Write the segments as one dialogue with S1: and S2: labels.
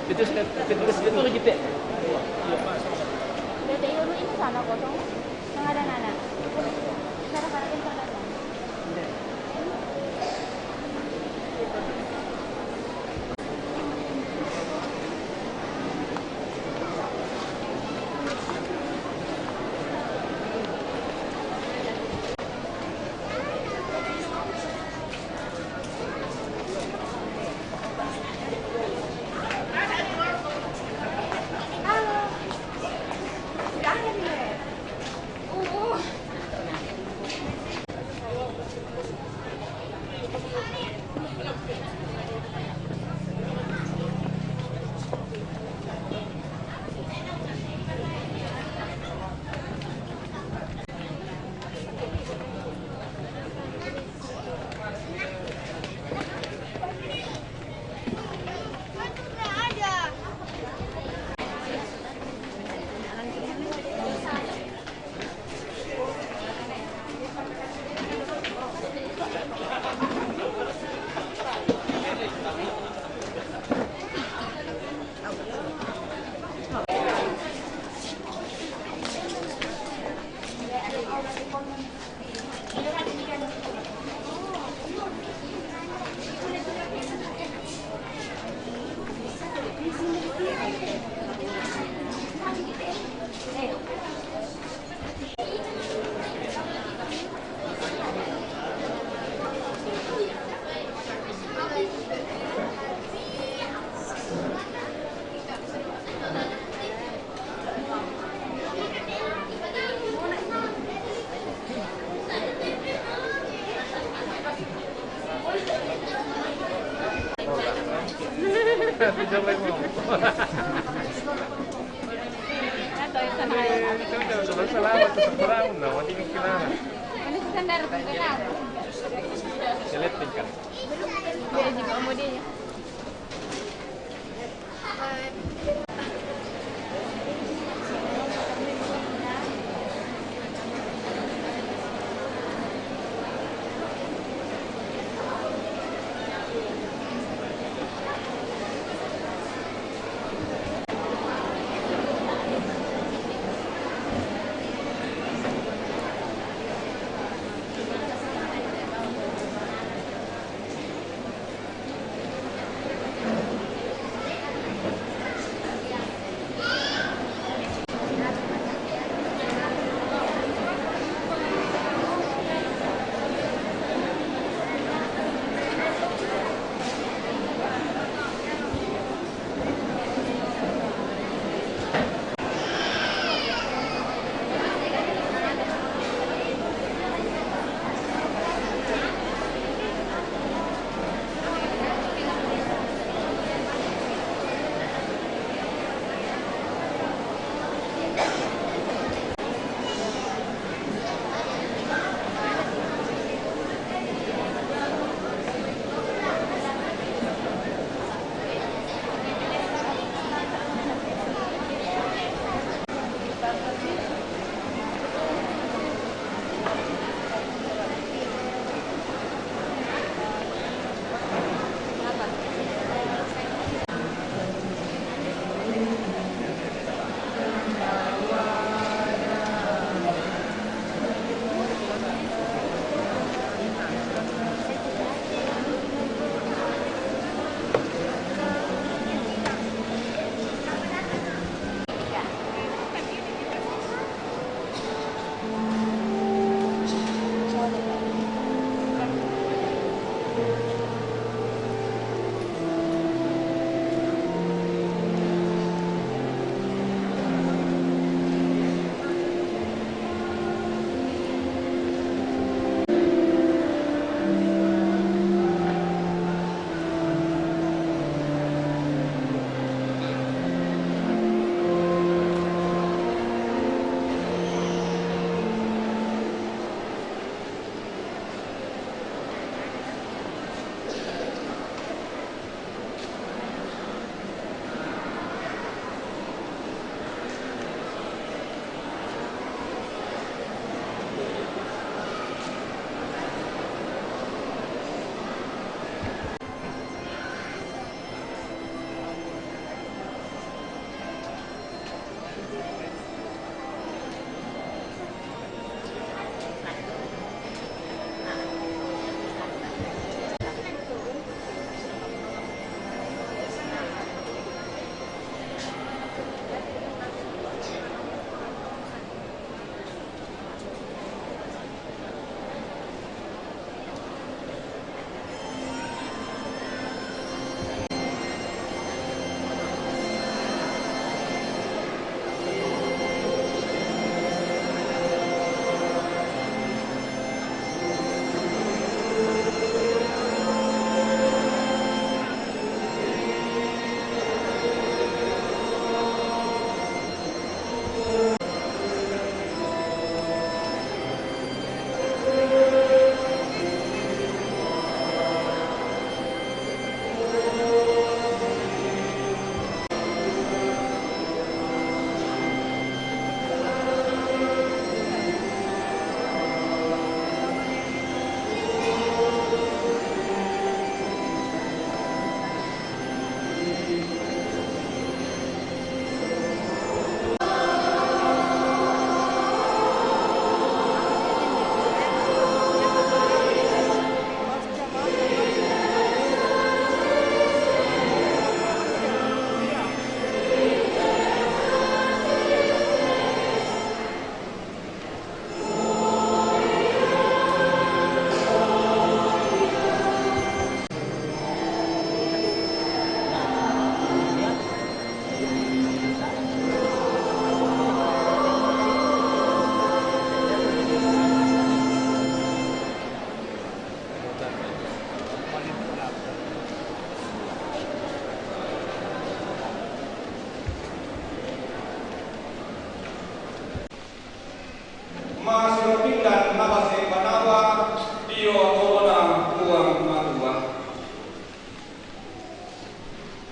S1: Itu gitu ya.
S2: Dede dulu ini sana kosong. Yang ada Nana. Cara karakin sana.
S1: Sobrang salamat sa pagkuraon na, hindi ko kilala.
S2: Ano si Sandar?
S1: Selected ka.
S2: Dia juga mau dia.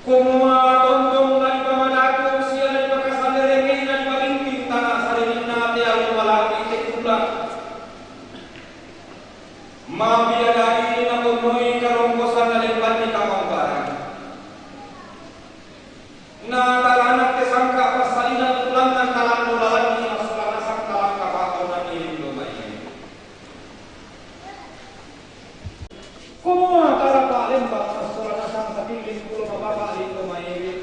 S3: Kung tondong na ipamanato siya na ipakasalirengin na iparingking tanah sa rinig natin ang lumalaki tikulang. Mabiyadai na kunoy karongkosan na limbat ni Kamangbaran. Na talanak kesangka pasalinan ulang ng talang nulalan ni masulanasak talang kabato ng ilim lumayin. Kung tarapalin ba masulanasak sa piling pulo mababalin lumayin.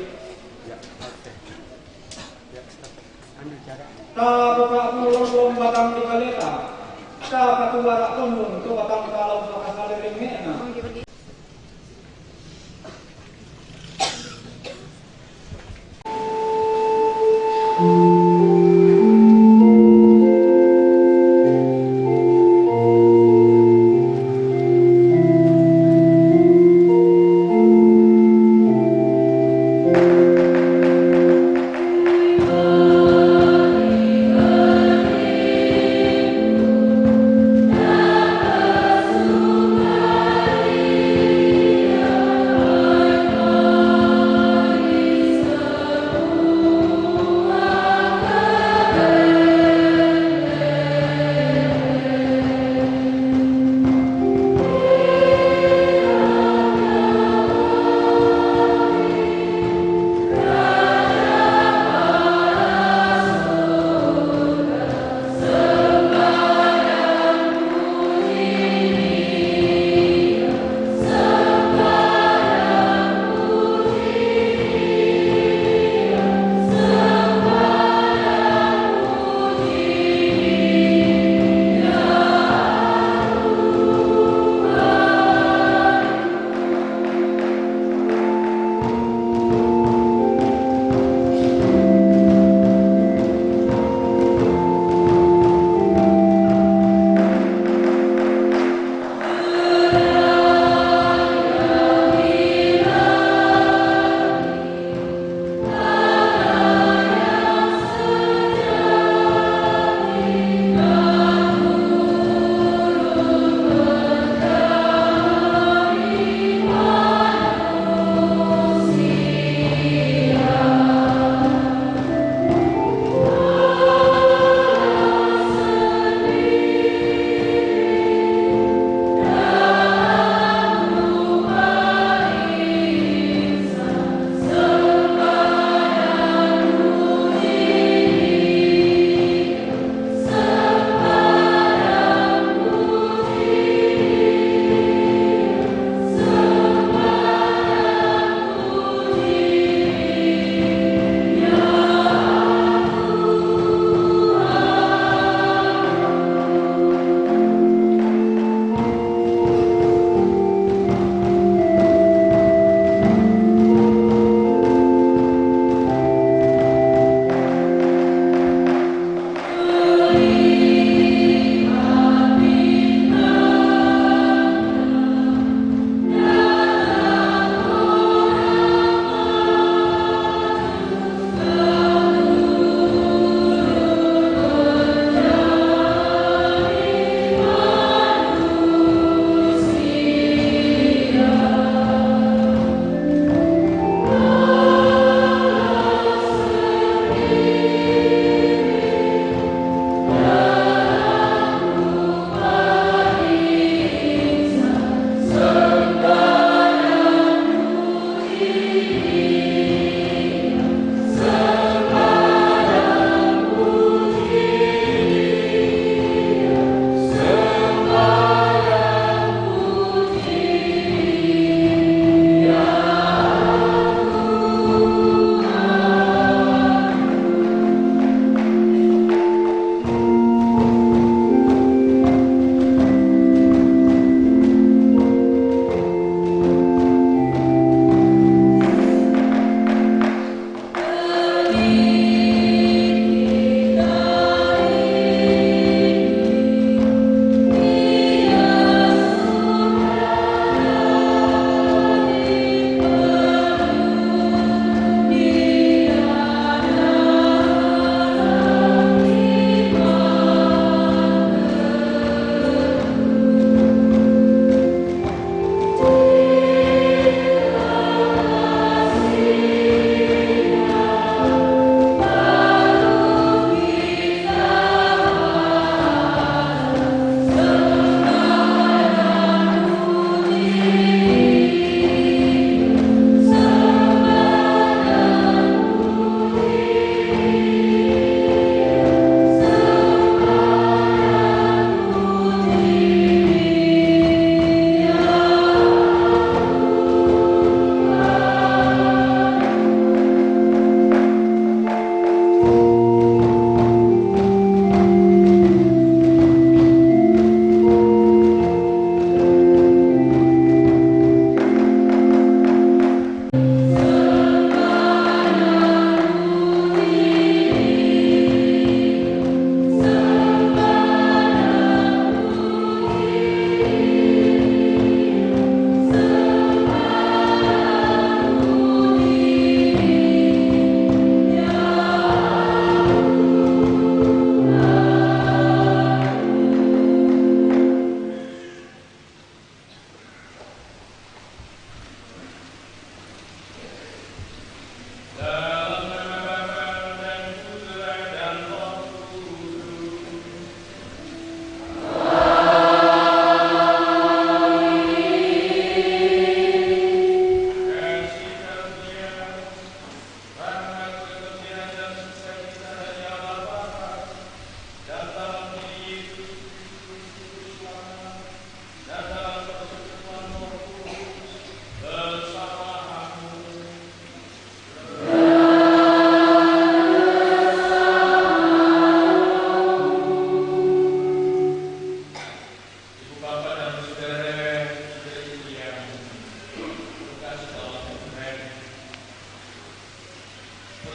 S3: Ta buka mulong batang di kalita. Ta patulara tundung tu batang kalau makasaliring na.
S4: Amen.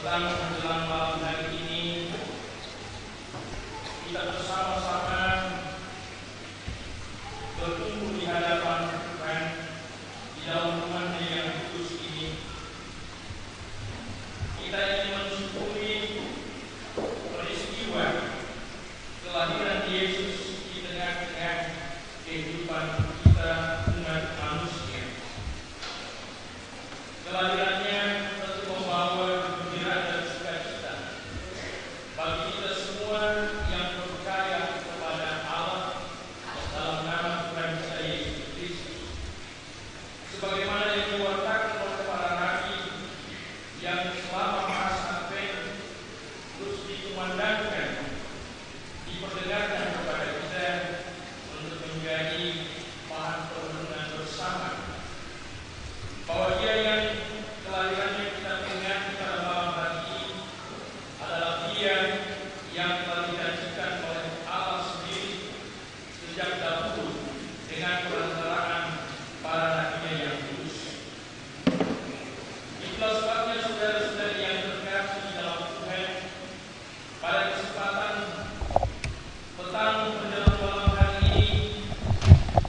S3: Petang menjelang malam hari ini, kita bersama-sama berkumpul di hadapan Tuhan di dalam rumahnya yang kudus ini. Kita ingin mensyukuri peristiwa kelahiran Yesus di tengah-tengah kehidupan kita umat manusia. Kelahirannya tentu membawa kegembiraan dan sukacita bagi kita semua yang percaya kepada Allah dalam nama Tuhan kita Yesus Kristus. Sebagaimana yang diwartakan oleh para nabi yang selama masa Advent terus dikumandangkan, diperdengarkan kepada kita untuk menjadi bahan perenungan bersama, bahwa Dia yang kelahirannya kita ingat pada malam hari ini adalah Dia yang telah dijanjikan oleh Allah sendiri sejak dahulu dengan perantaraan para nabi-Nya yang kudus. Itulah sebabnya saudara-saudari yang terkasih di dalam Tuhan, pada kesempatan petang menjelang malam hari ini,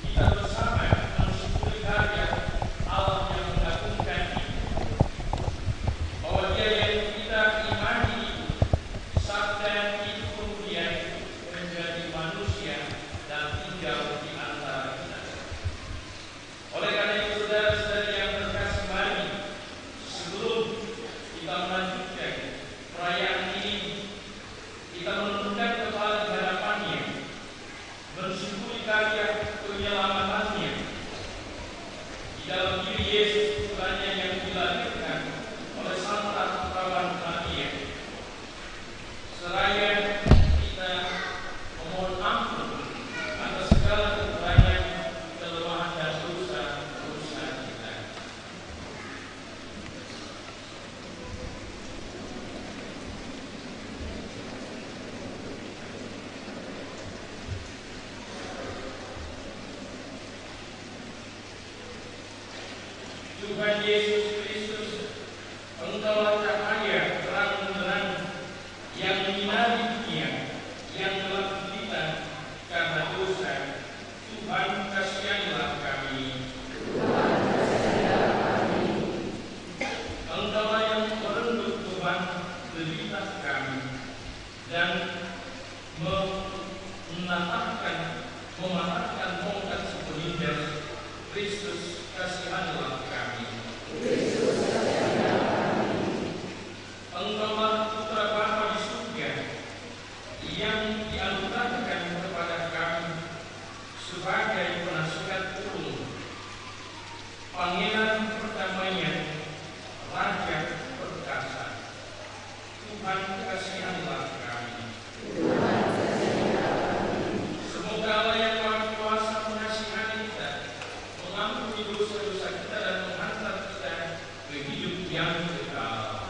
S3: kita bersama mensyukuri karya Allah yang mengagumkan ini, bahwa Dia yang kita imani sabda itu kemudian menjadi manusia dan tinggal di antara kita. Oleh karena itu, saudara-saudari yang terkasih, mari sebelum kita melanjutkan perayaan ini, kita menundukkan kepala di hadapannya, mensyukuri karya penyelamatannya di dalam diri Yesus putranya yang dilahirkan oleh Sang Ratu Perawan Maria. Seraya kita memohon ampun atas segala kekurangan, kelemahan dan dosa-dosa kita. Tuhan Yesus Kristus, Engkaulah cahaya terang benderang yang menyinari dunia yang telah menderita karena dosa. Tuhan, kasihanilah kami. Engkaulah yang merenggut beban derita kami dan mematahkan tongkat si penindas. Kristus, kasihanilah kami. Engkaulah Putra Bapa di surga yang dianugerahkan kepada kami sebagai penasihat ulung, Pangeran perdamaian, Raja perkasa. Tuhan, kasihanilah kami. Semoga Allah yang Maha Kuasa mengasihani kita, mengampuni dosa-dosa kita dan menghantar kita ke hidup yang kekal.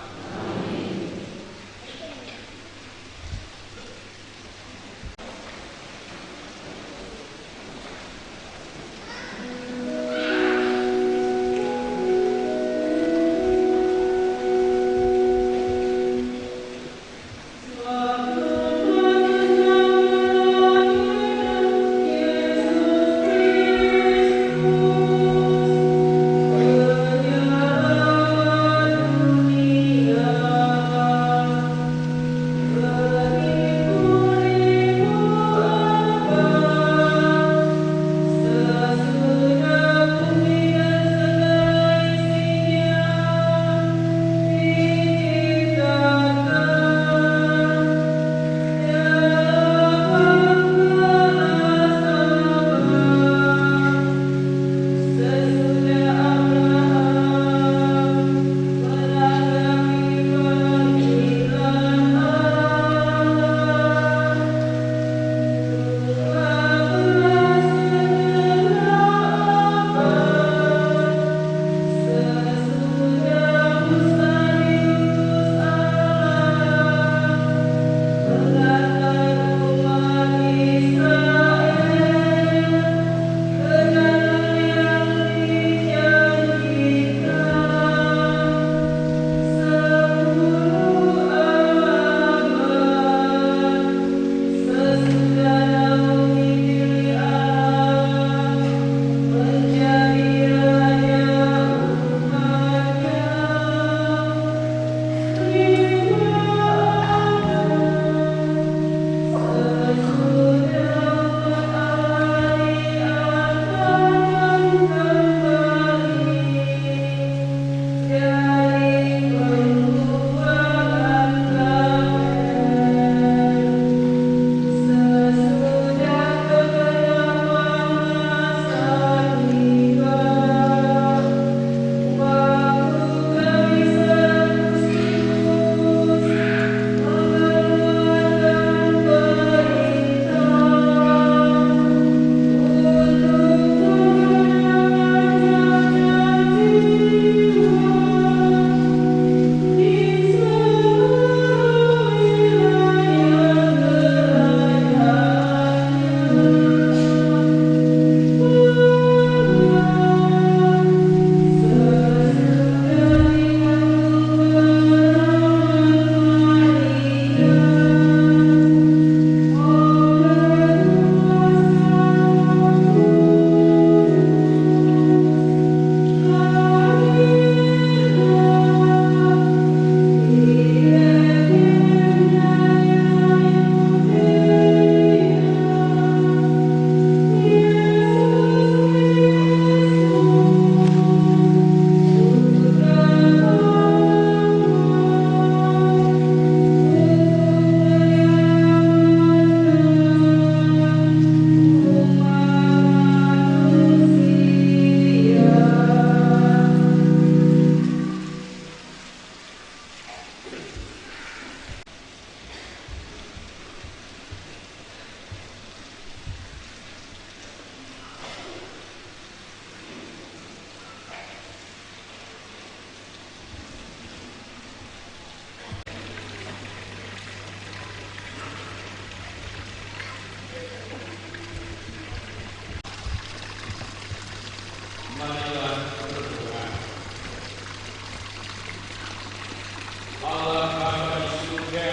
S3: Allah Bapa di surga,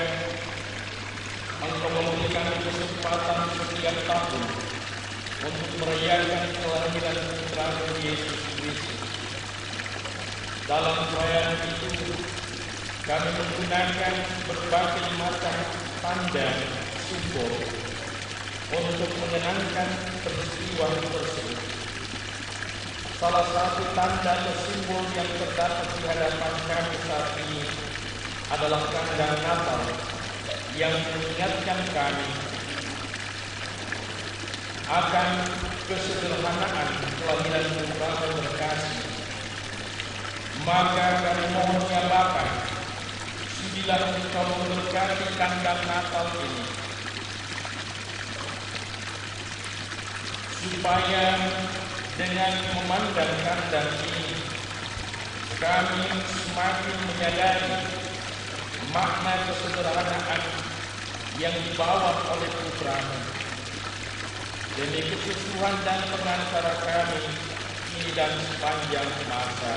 S3: Engkau memberikan kesempatan setiap tahun untuk merayakan kelahiran Putra-Mu Yesus Kristus. Dalam perayaan itu, kami menggunakan berbagai macam tanda simbol untuk menyenangkan peristiwa tersebut. Salah satu tanda atau simbol yang terdapat di hadapan kami saat ini adalah kandang Natal yang mengingatkan kami akan kesederhanaan kelahiran Putra terkasih. Maka kami mohon ya Bapa, sudilah Engkau memberkati kandang Natal ini, supaya dengan memandang kandang ini, kami semakin menyadari makna kesederhanaan yang dibawa oleh Putra-Mu. Demi kesucian dan pengantara kami ini dan sepanjang masa.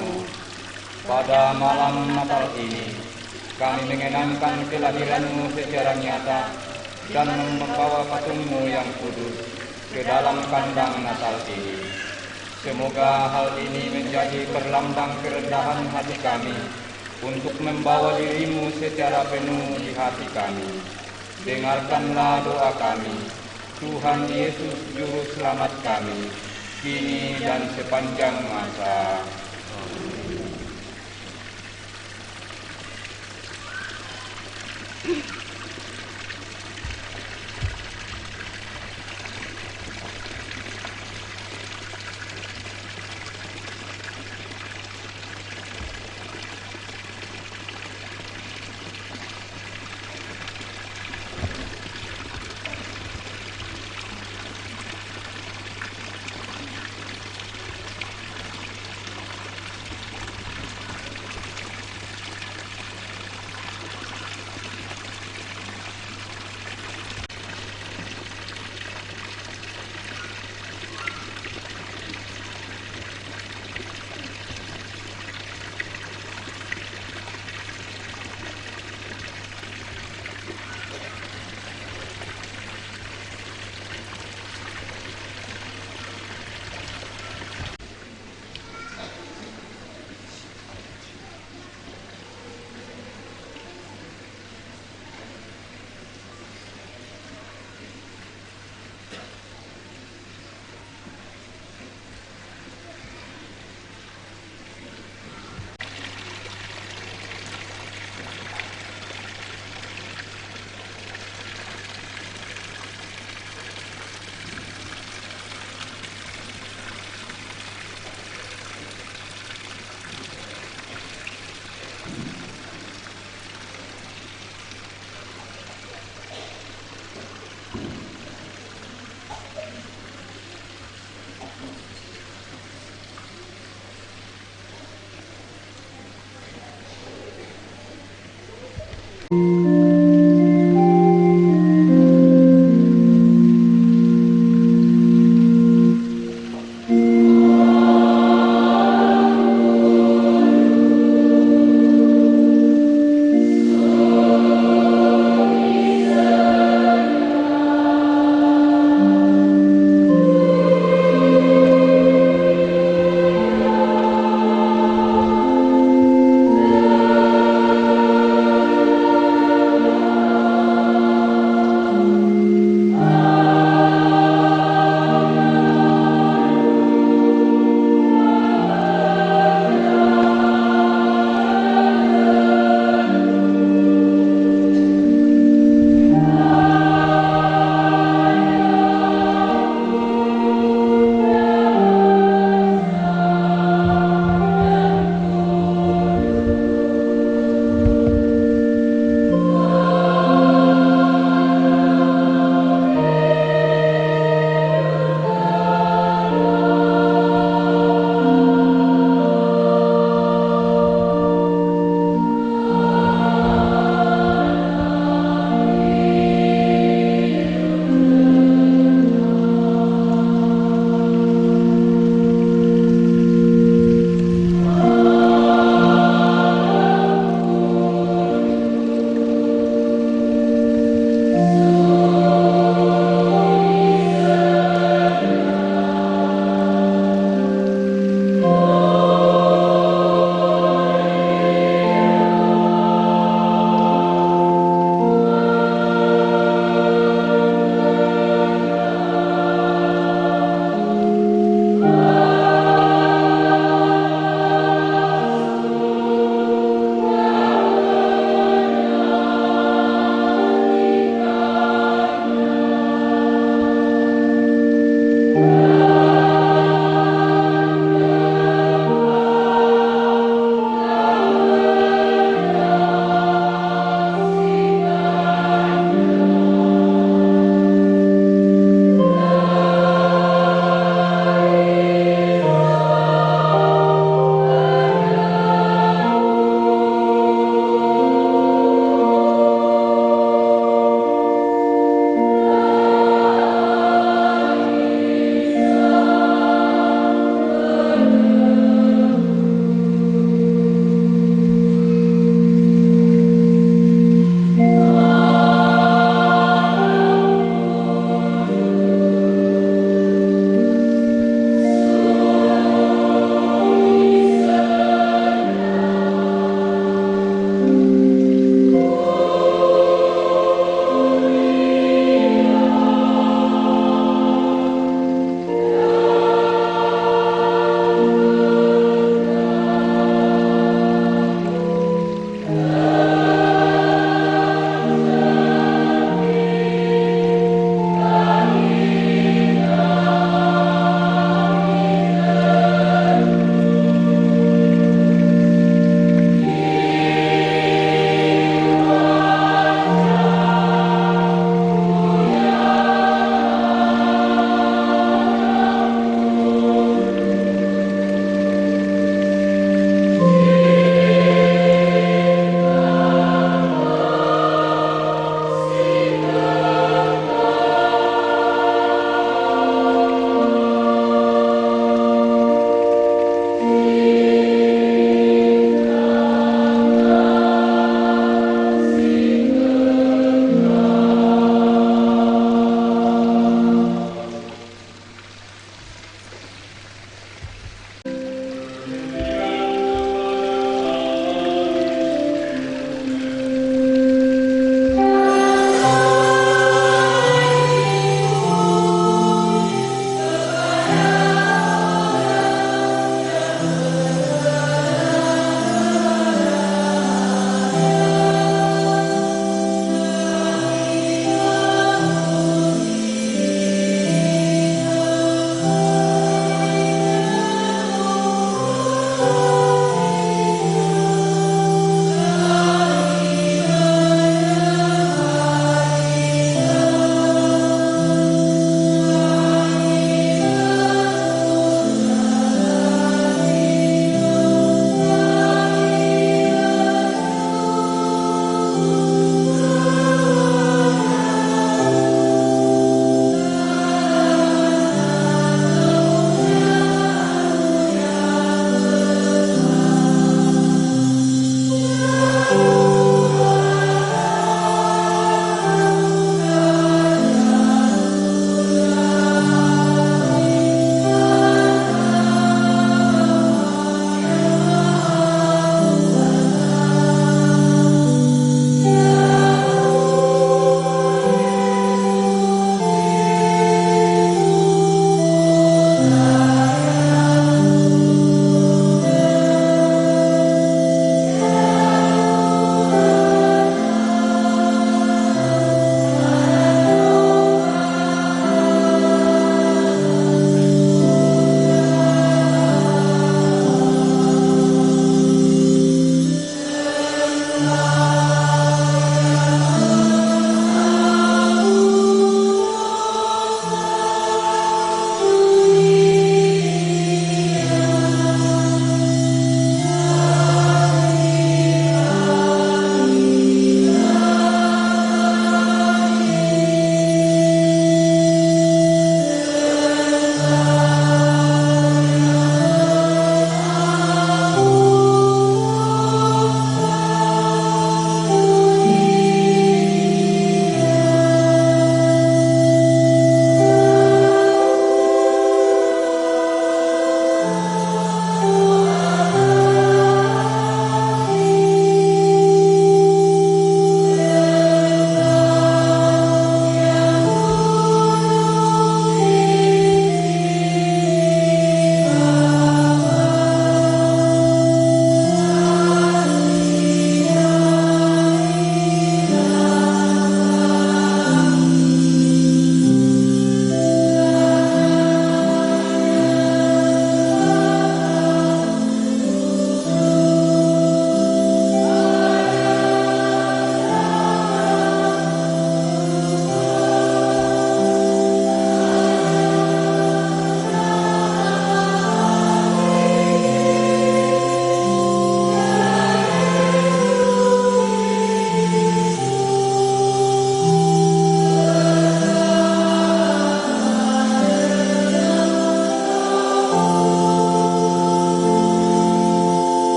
S4: anak-anak-Mu. Pada malam Natal ini, kami mengenangkan kelahiran-Mu secara nyata dan membawa patung-Mu yang kudus ke dalam kandang Natal ini. Semoga hal ini menjadi perlambang kerendahan hati kami untuk membawa diri-Mu secara penuh di hati kami. Dengarkanlah doa kami, Tuhan Yesus Juru Selamat kami, kini dan sepanjang masa.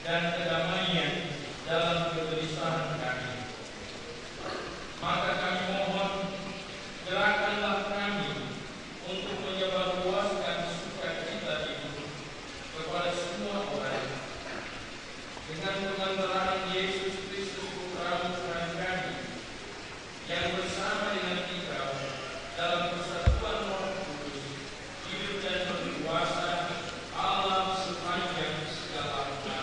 S3: dan kedamaian dalam kegelisahan kami. Maka kami mohon, gerakkanlah kami untuk menyebarluaskan sukacita itu kepada semua orang. Dengan pengantaran Yesus Kristus Putra Tuhan kami, yang bersama dengan Engkau dalam persatuan Roh Kudus, hidup dan berkuasa Allah sepanjang segala masa.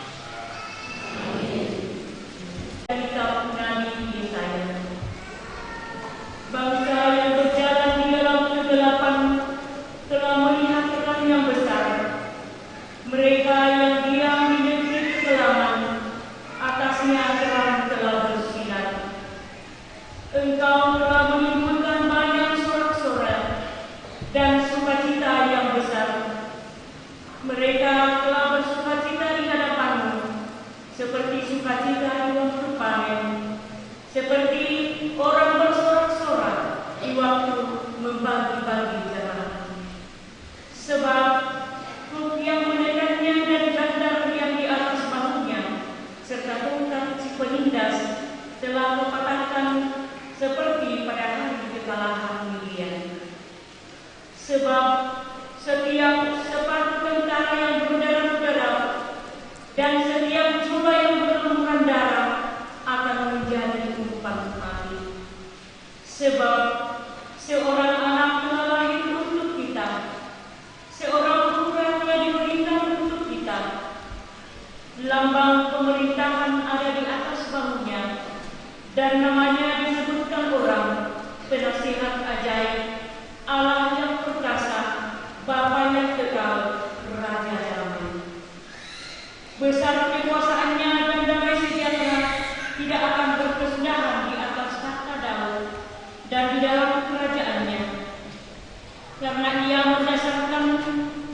S5: Kitab Nabi Yesaya. Bangsa yang berjalan di dalam kegelapan telah melihat terang yang besar. Mereka yang diam di negeri kekelaman, atasnya terang telah bersinar. Engkau telah menimbulkan banyak sorak-sorai dan sukacita yang besar. Mereka telah bersukacita di hadapanmu, seperti sukacita di waktu panen, seperti orang bersorak-sorak di waktu membagi-bagi jalan. Sebab truk yang menekatnya dan gandar yang di atas bahunya, serta tongkat si penindas telah kepatahkan seperti pada hari kekalahan Midian. Sebab setiap sepatu tentara yang berdarah-darah dan setiap jubah yang berlumuran darah akan menjadi umpan mati. Sebab seorang anak telah lahir untuk kita, seorang putra telah diberikan untuk kita. Lambang pemerintahan ada di atas bahunya, dan namanya disebutkan orang, Penasihat Ajaib, Allah yang perkasa, Bapa yang kekal, Raja Damai. Besar kekuasaannya dan damai sejahtera tidak akan berkesudahan di atas tahta Daud dan di dalam kerajaannya, karena ia mendasarkan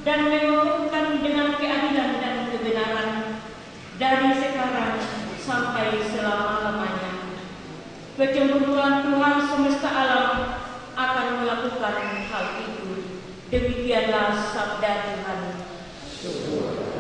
S5: dan mengukuhkan dengan keadilan dan kebenaran dari sekarang sampai selama-lamanya. Kecemburuan Tuhan semesta alam akan melakukan hal itu. Demikianlah sabda Tuhan.
S2: Yesus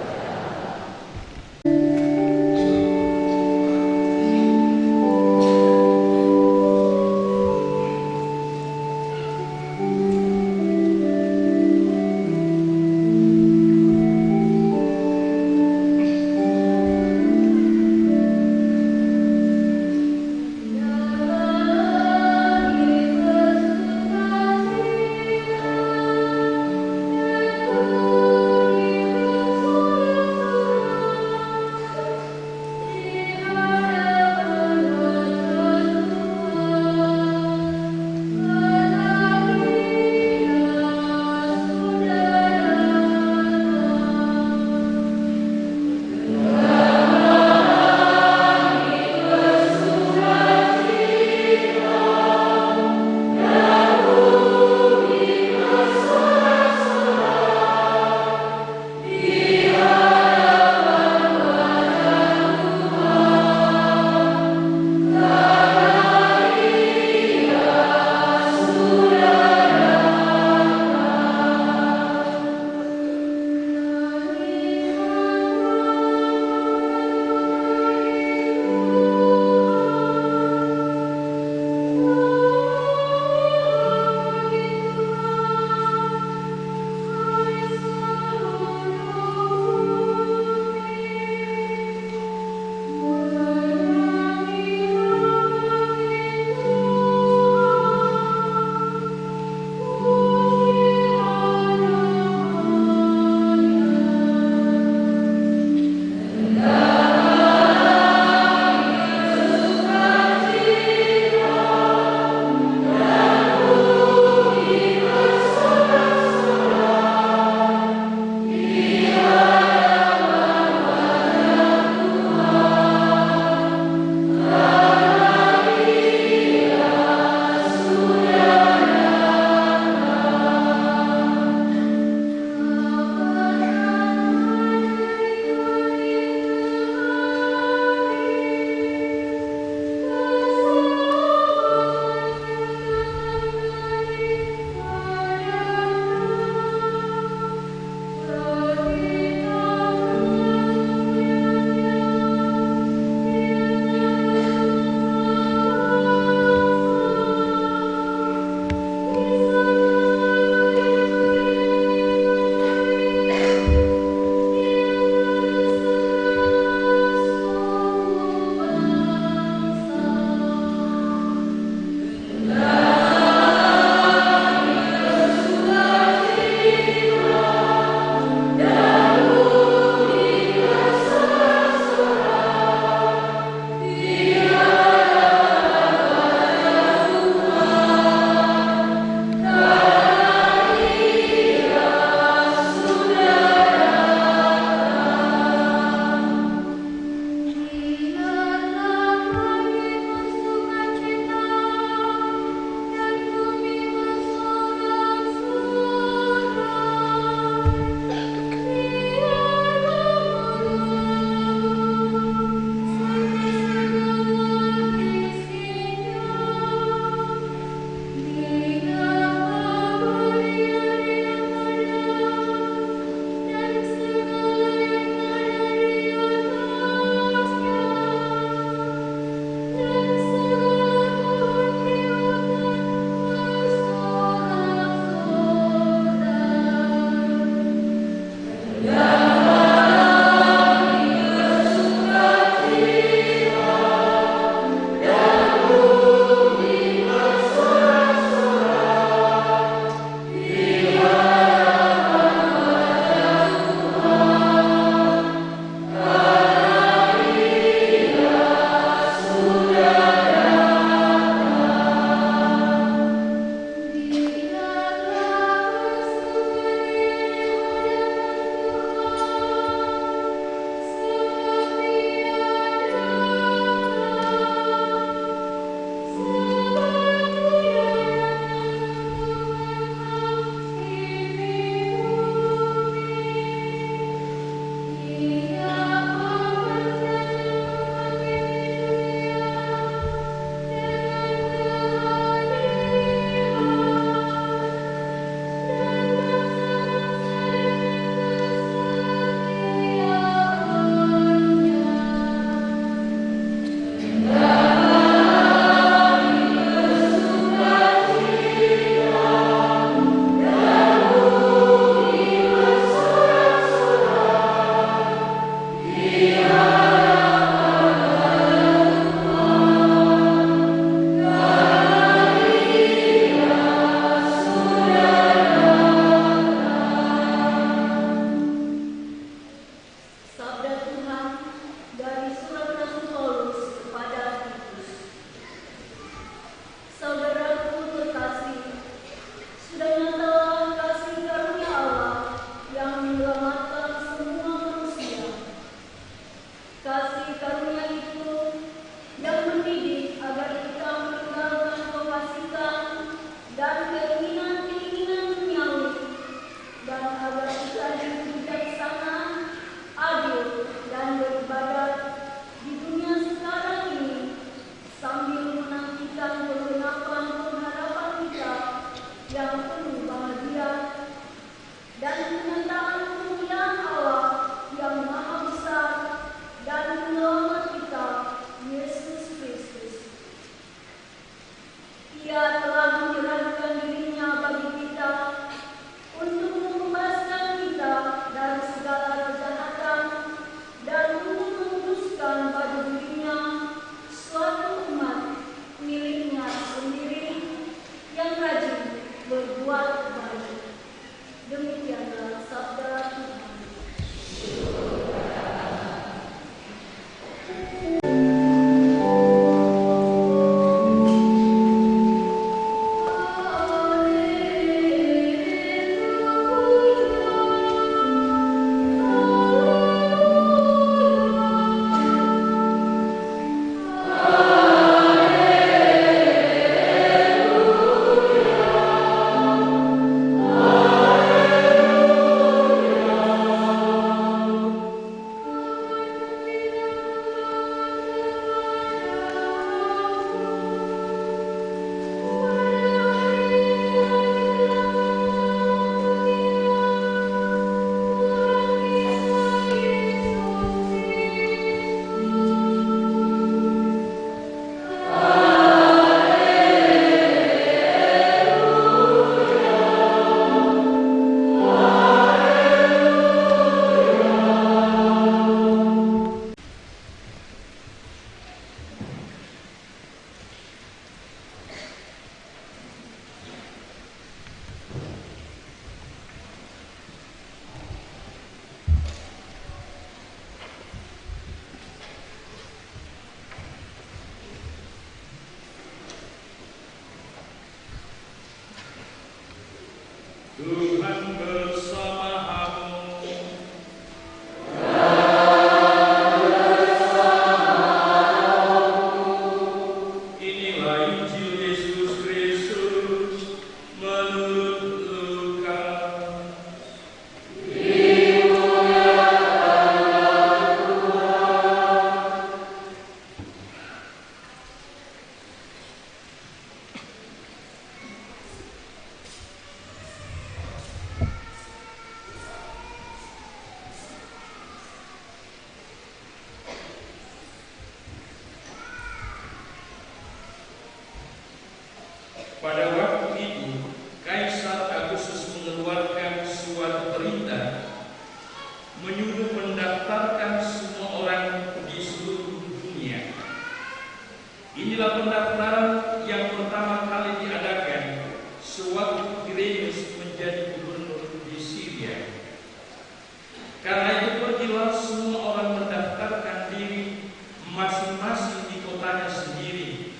S3: Tuhan bersamamu. Inilah Injil Yesus Kristus menurut Lukas. Pada waktu itu, Kaisar Agustus mengeluarkan suatu perintah menyuruh mendaftarkan semua orang di seluruh dunia. Inilah pendaftaran yang pertama kali diadakan sewaktu Quirinius menjadi gubernur di Syria. Karena itu pergilah semua orang mendaftarkan diri masing-masing di kotanya sendiri.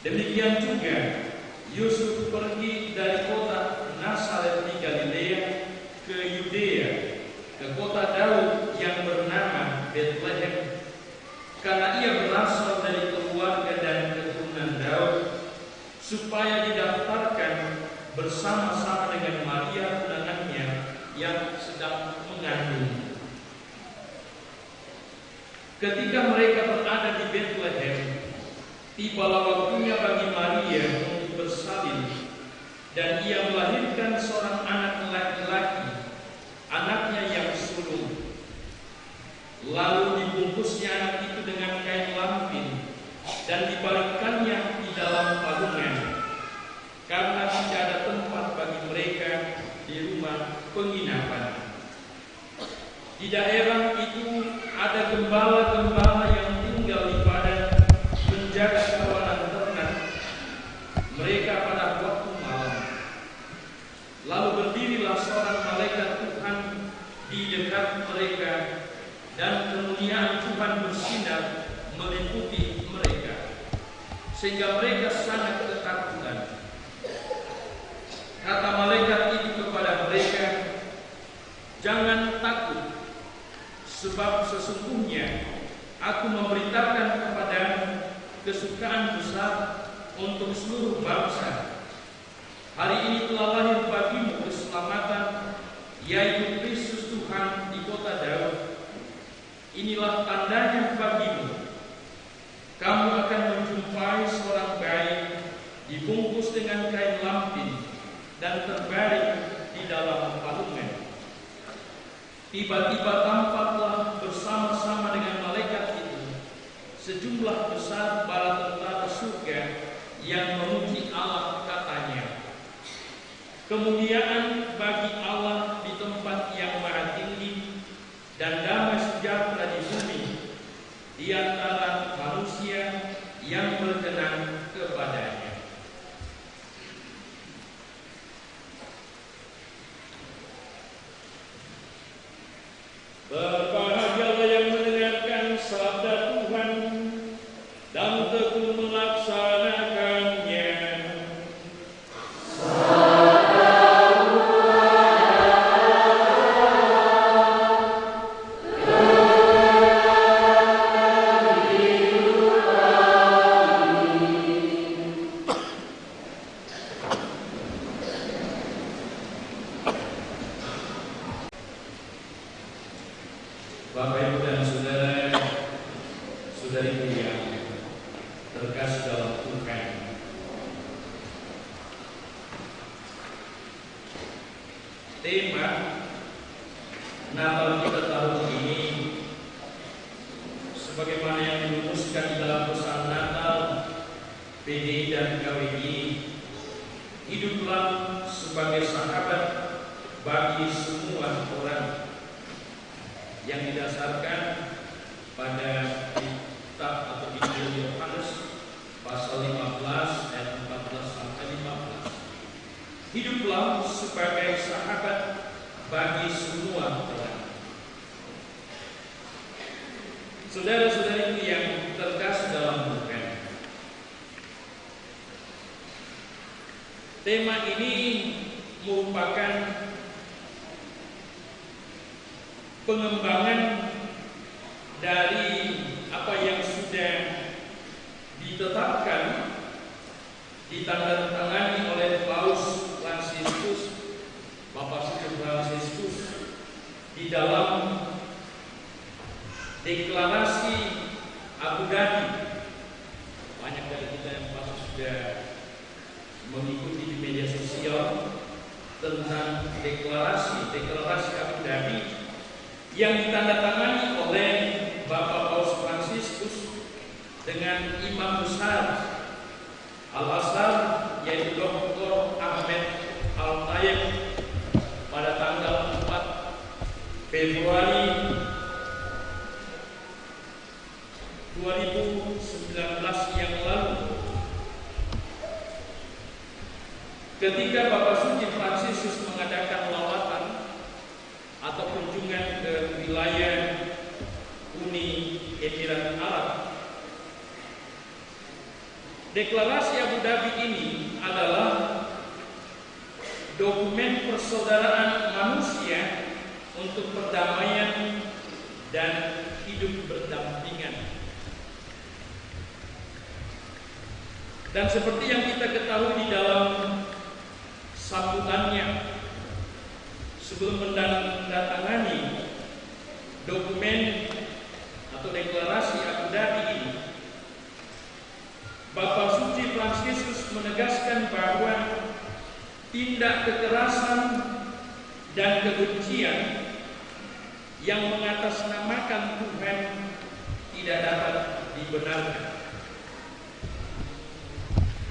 S3: Demikian juga Yusuf pergi dari kota Nazaret di Galilea ke Yudea, ke kota Daud yang bernama Bethlehem, karena ia berasal dari keluarga dan keturunan Daud, supaya didaftarkan bersama-sama dengan Maria tunangannya yang sedang mengandung. Ketika mereka berada di Bethlehem, tibalah waktunya bagi Maria untuk bersalin, dan ia melahirkan seorang anak laki-laki, anaknya yang sulung. Lalu dibungkusnya anak itu dengan kain lampin dan dibaringkannya di dalam palungan, karena tidak ada tempat bagi mereka di rumah penginapan. Di daerah itu ada gembala-gembala yang tinggal di padang menjaga kawanan ternak mereka pada waktu malam. Lalu berdirilah seorang malaikat Tuhan di dekat mereka, dan kemuliaan Tuhan bersinar meliputi mereka, sehingga mereka sangat ketakutan. Kata malaikat itu kepada mereka, "Jangan takut, sebab sesungguhnya aku memberitakan kepadamu kesukaan besar untuk seluruh bangsa. Hari ini telah lahir bagimu keselamatan, yaitu Kristus Tuhan di kota Daud. Inilah tandanya bagimu. Kamu akan menjumpai seorang bayi dibungkus dengan kain lampin dan terbaring di dalam palungan." Tiba-tiba tampaklah bersama-sama dengan malaikat itu sejumlah besar bala tentara surga yang memuji Allah, katanya, "Kemuliaan bagi Allah di tempat yang maha tinggi, dan damai sejahtera di bumi di antara manusia yang berkenan kepadanya." Berbahagialah yang mendengarkan sabda sabda Tuhan dan tekun melaksanakannya. Bapak, Ibu, dan saudara-saudariku yang terkasih dalam Tuhan, tema Natal kita tahun ini, sebagaimana yang dirumuskan dalam pesan Natal PDI dan KWI, hiduplah sebagai sahabat bagi semua orang, yang didasarkan pada kitab atau Injil Yohanes pasal 15 ayat 14 sampai 15. Hiduplah sebagai sahabat bagi semua orang. Saudara-saudariku yang terkasih dalam Tuhan, tema ini merupakan pengembangan dari apa yang sudah ditetapkan, ditandatangani oleh Paus Fransiskus, Bapak Suci Fransiskus, di dalam deklarasi Abu Dhabi. Banyak dari kita yang pasti sudah mengikuti di media sosial tentang deklarasi Abu Dhabi yang ditandatangani oleh Bapak Paus Fransiskus dengan Imam Besar Al-Azhar, yaitu Dr. Ahmed Al-Tayeb, pada tanggal 4 Februari 2019 yang lalu, ketika Bapak Suci Fransiskus mengadakan lawatan atau kunjungan ke wilayah Uni Emirat Arab. Deklarasi Abu Dhabi ini adalah dokumen persaudaraan manusia untuk perdamaian dan hidup berdampingan. Dan seperti yang kita ketahui di dalam sambutannya, sebelum mendatangani dokumen atau deklarasi Abu Dhabi ini, Bapak Suci Fransiskus menegaskan bahwa tindak kekerasan dan kebencian yang mengatasnamakan Tuhan tidak dapat dibenarkan.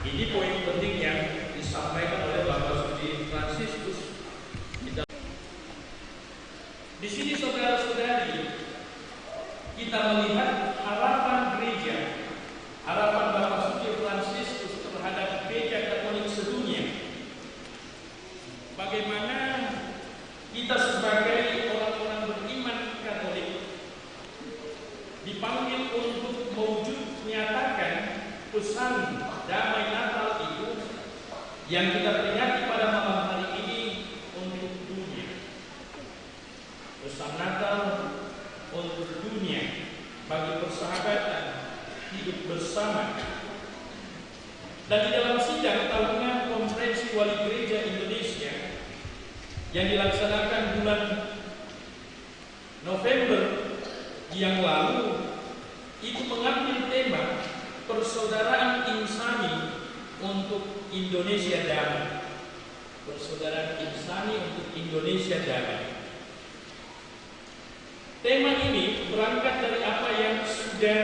S3: Ini poin penting yang disampaikan oleh Bapak Suci Fransiskus. Di sini saudara-saudari, kita melihat harapan gereja, harapan Bapak Suci Fransiskus terhadap gereja Katolik sedunia. Bagaimana kita sebagai orang-orang beriman Katolik dipanggil untuk mewujud menyatakan pesan damai Natal itu yang kita peringati pada malam hari ini untuk dunia. Pesan Natal untuk dunia bagi persahabatan hidup bersama. Dan di dalam sidang tahunan Konferensi Wali Gereja Indonesia yang dilaksanakan bulan November yang lalu, itu mengambil tema persaudaraan insani untuk Indonesia damai. Persaudaraan insani untuk Indonesia damai. Tema ini berangkat dari apa yang sudah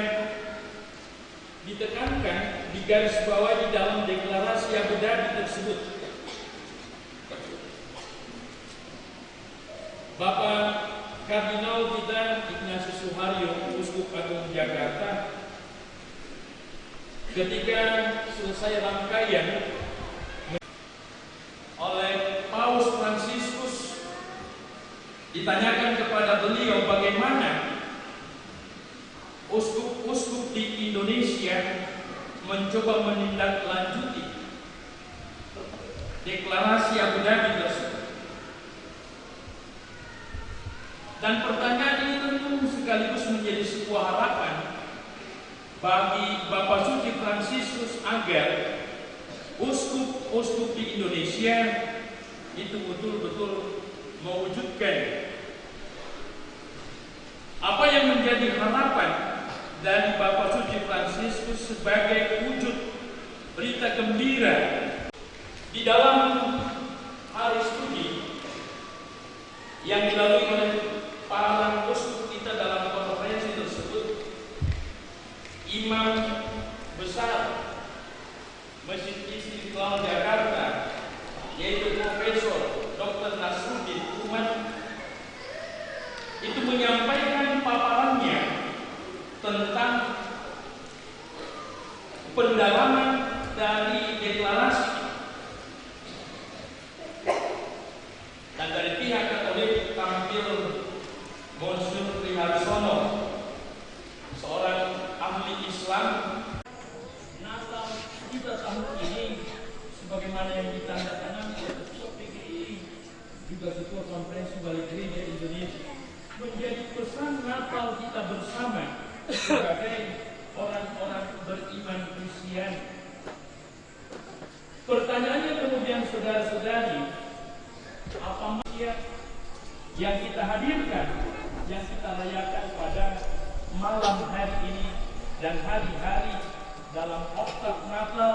S3: ditekankan di garis bawah di dalam deklarasi Abu Dhabi tersebut. Bapak Kardinal kita Ignatius Suharyo, Uskup Agung Jakarta, ketika selesai rangkaian oleh Paus Fransiskus, ditanyakan kepada beliau bagaimana Uskup Uskup di Indonesia mencoba menindaklanjuti deklarasi Abu Dhabi tersebut. Dan pertanyaan ini tentu sekaligus menjadi sebuah harapan bagi Bapak Suci Fransiskus agar uskup-uskup di Indonesia itu betul-betul mewujudkan apa yang menjadi harapan dari Bapak Suci Fransiskus sebagai wujud berita gembira di dalam hari studi yang dilalui oleh para uskup kita dalam konferensi tersebut. Imam besar Masjid Istiqlal Jakarta, yaitu Profesor Dr. Nasruddin Umat, itu menyampaikan paparannya tentang pendalaman dari deklarasi. Dan dari pihak Katolik tampil Monsignor Priharsono, seorang ahli Islam. Natal kita tahun ini, sebagaimana yang ditandatangani oleh Ketua PGRI, juga Ketua Konferensi Balik Gereja Indonesia, menjadi pesan Natal kita bersama sebagai orang-orang beriman Kristen. Pertanyaannya kemudian, saudara-saudari, apa maksud yang kita hadirkan, yang kita rayakan pada malam hari ini dan hari-hari dalam oktav Natal,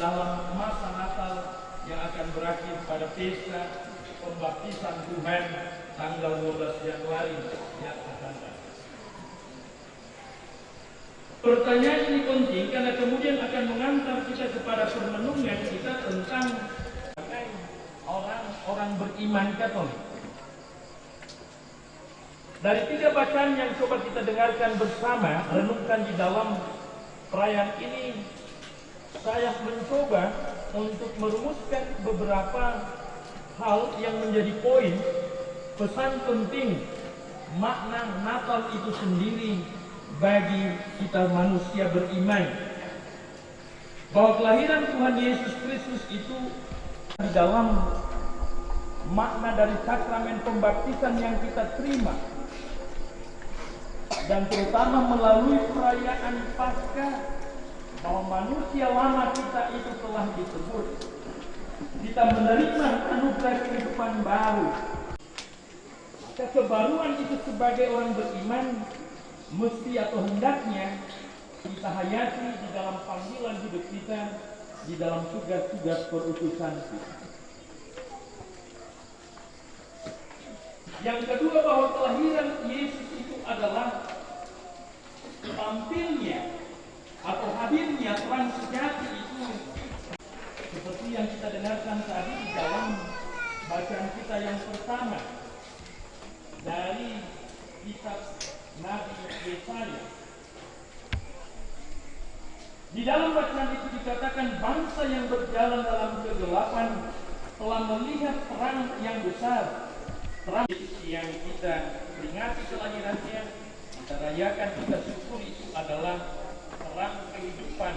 S3: dalam masa Natal yang akan berakhir pada pesta pembaptisan Tuhan tanggal 12 Januari yang akan datang. Pertanyaan ini penting karena kemudian akan mengantar kita kepada permenungan kita tentang orang-orang beriman Katolik. Dari 3 bacaan yang coba kita dengarkan bersama, renungkan di dalam perayaan ini, saya mencoba untuk merumuskan beberapa hal yang menjadi poin, pesan penting, makna Natal itu sendiri bagi kita manusia beriman. Bahwa kelahiran Tuhan Yesus Kristus itu di dalam makna dari sakramen pembaptisan yang kita terima, dan terutama melalui perayaan Paskah, bahwa manusia lama kita itu telah ditebus. Kita menerima anugerah kehidupan baru. Maka kebaruan itu sebagai orang beriman mesti atau hendaknya kita hayati di dalam panggilan hidup kita, di dalam tugas-tugas perutusan kita. Yang kedua, bahwa kelahiran Yesus itu adalah tampilnya atau hadirnya terang sejati itu, seperti yang kita dengarkan tadi di dalam bacaan kita yang pertama dari kitab Nabi Yesaya. Di dalam bacaan itu dikatakan, bangsa yang berjalan dalam kegelapan telah melihat terang yang besar. Terang yang kita peringati kelahirannya, kita rayakan, kita syukuri, itu adalah terang kehidupan,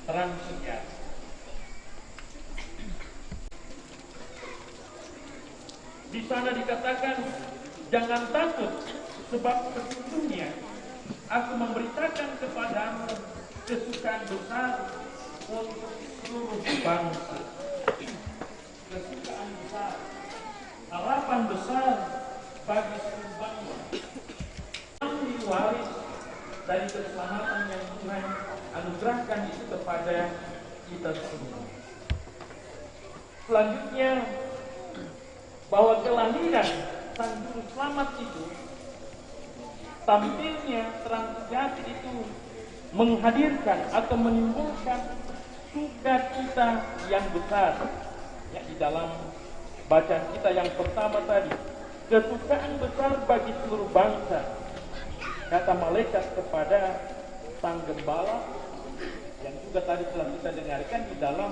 S3: terang sejati. Di sana dikatakan, jangan takut, sebab sesungguhnya aku memberitakan kepadamu kesukaan besar untuk seluruh bangsa. Kesukaan besar, harapan besar bagi seluruh bangsa. Kami waris dari keselamatan yang Tuhan anugerahkan itu kepada kita semua. Selanjutnya, bahwa kelahiran Sang Juru Selamat itu, tampilnya terang sejati itu menghadirkan atau menimbulkan sukacita yang besar. Ya, di dalam bacaan kita yang pertama tadi, kesukaan besar bagi seluruh bangsa, kata malaikat kepada Sang Gembala, yang juga tadi telah kita dengarkan di dalam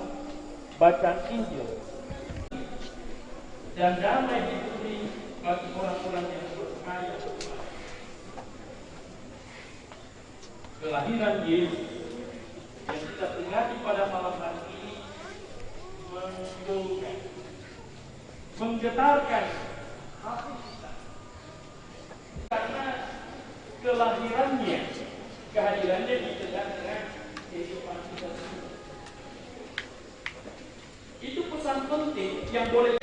S3: bacaan Injil. Dan damai di bumi bagi orang-orang yang percaya. kelahiran Yesus yang kita peringati pada malam hari ini menggugah, menggetarkan hati kita. Karena kelahirannya, kehadirannya di tengah-tengah kehidupan kita semua. Itu pesan penting yang boleh,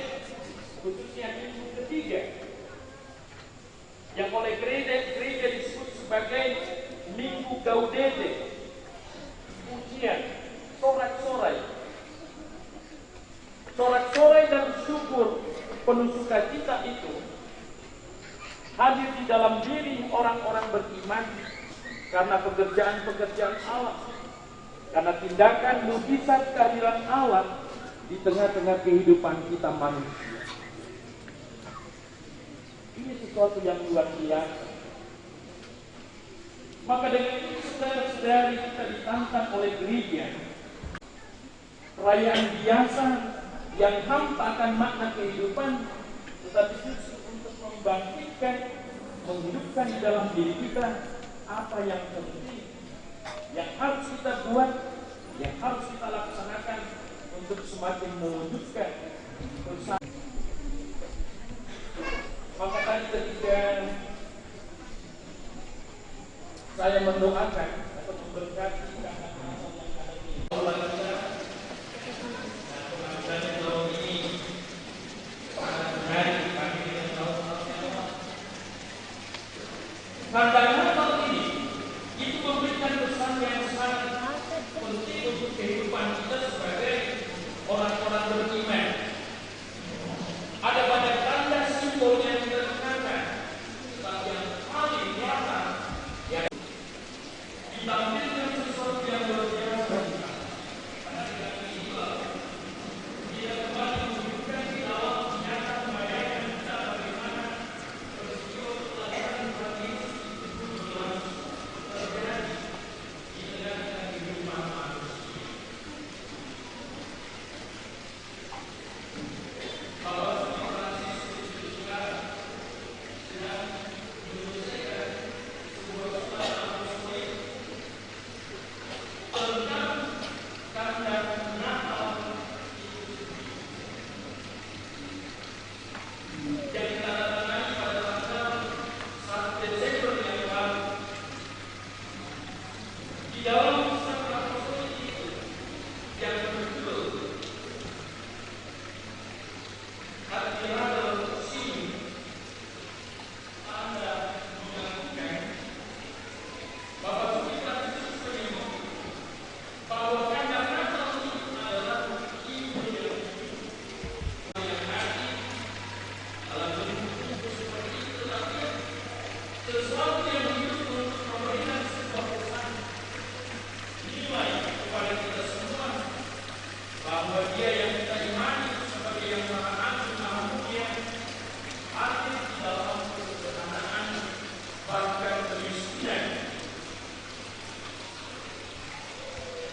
S3: khususnya minggu ketiga, yang oleh gereja disebut sebagai Minggu Gaudete, pujian, sorak-sorai. Sorak-sorai dan syukur penuh sukacita itu hadir di dalam diri orang-orang beriman karena pekerjaan-pekerjaan Allah, karena tindakan mujizat kehadiran Allah di tengah-tengah kehidupan kita manusia. Ini sesuatu yang luar biasa. Maka dengan itu saudara-saudari, kita ditantang oleh gereja, perayaan biasa yang hampa akan makna kehidupan, tetapi justru untuk membangkitkan, menghidupkan di dalam diri kita apa yang penting, yang harus kita buat, yang harus kita laksanakan untuk semakin mewujudkan bersama. Maka tadi ketika saya mendoakan atau memberkati tanda Natal ini, itu memberikan pesan yang sangat penting untuk kehidupan kita sebagai orang-orang beriman. Ada banyak tanda simbol yang kita gunakan, tetapi yang paling nyata yang ditampilkan sesuatu yang luar biasa. Karena dengan inilah dia kembali menunjukkan di dalam nyata membayangkan kita bagaimana peristiwa kelahiran Tuhan Yesus itu berlangsung terjadi di tengah-tengah kehidupan manusia. Kalau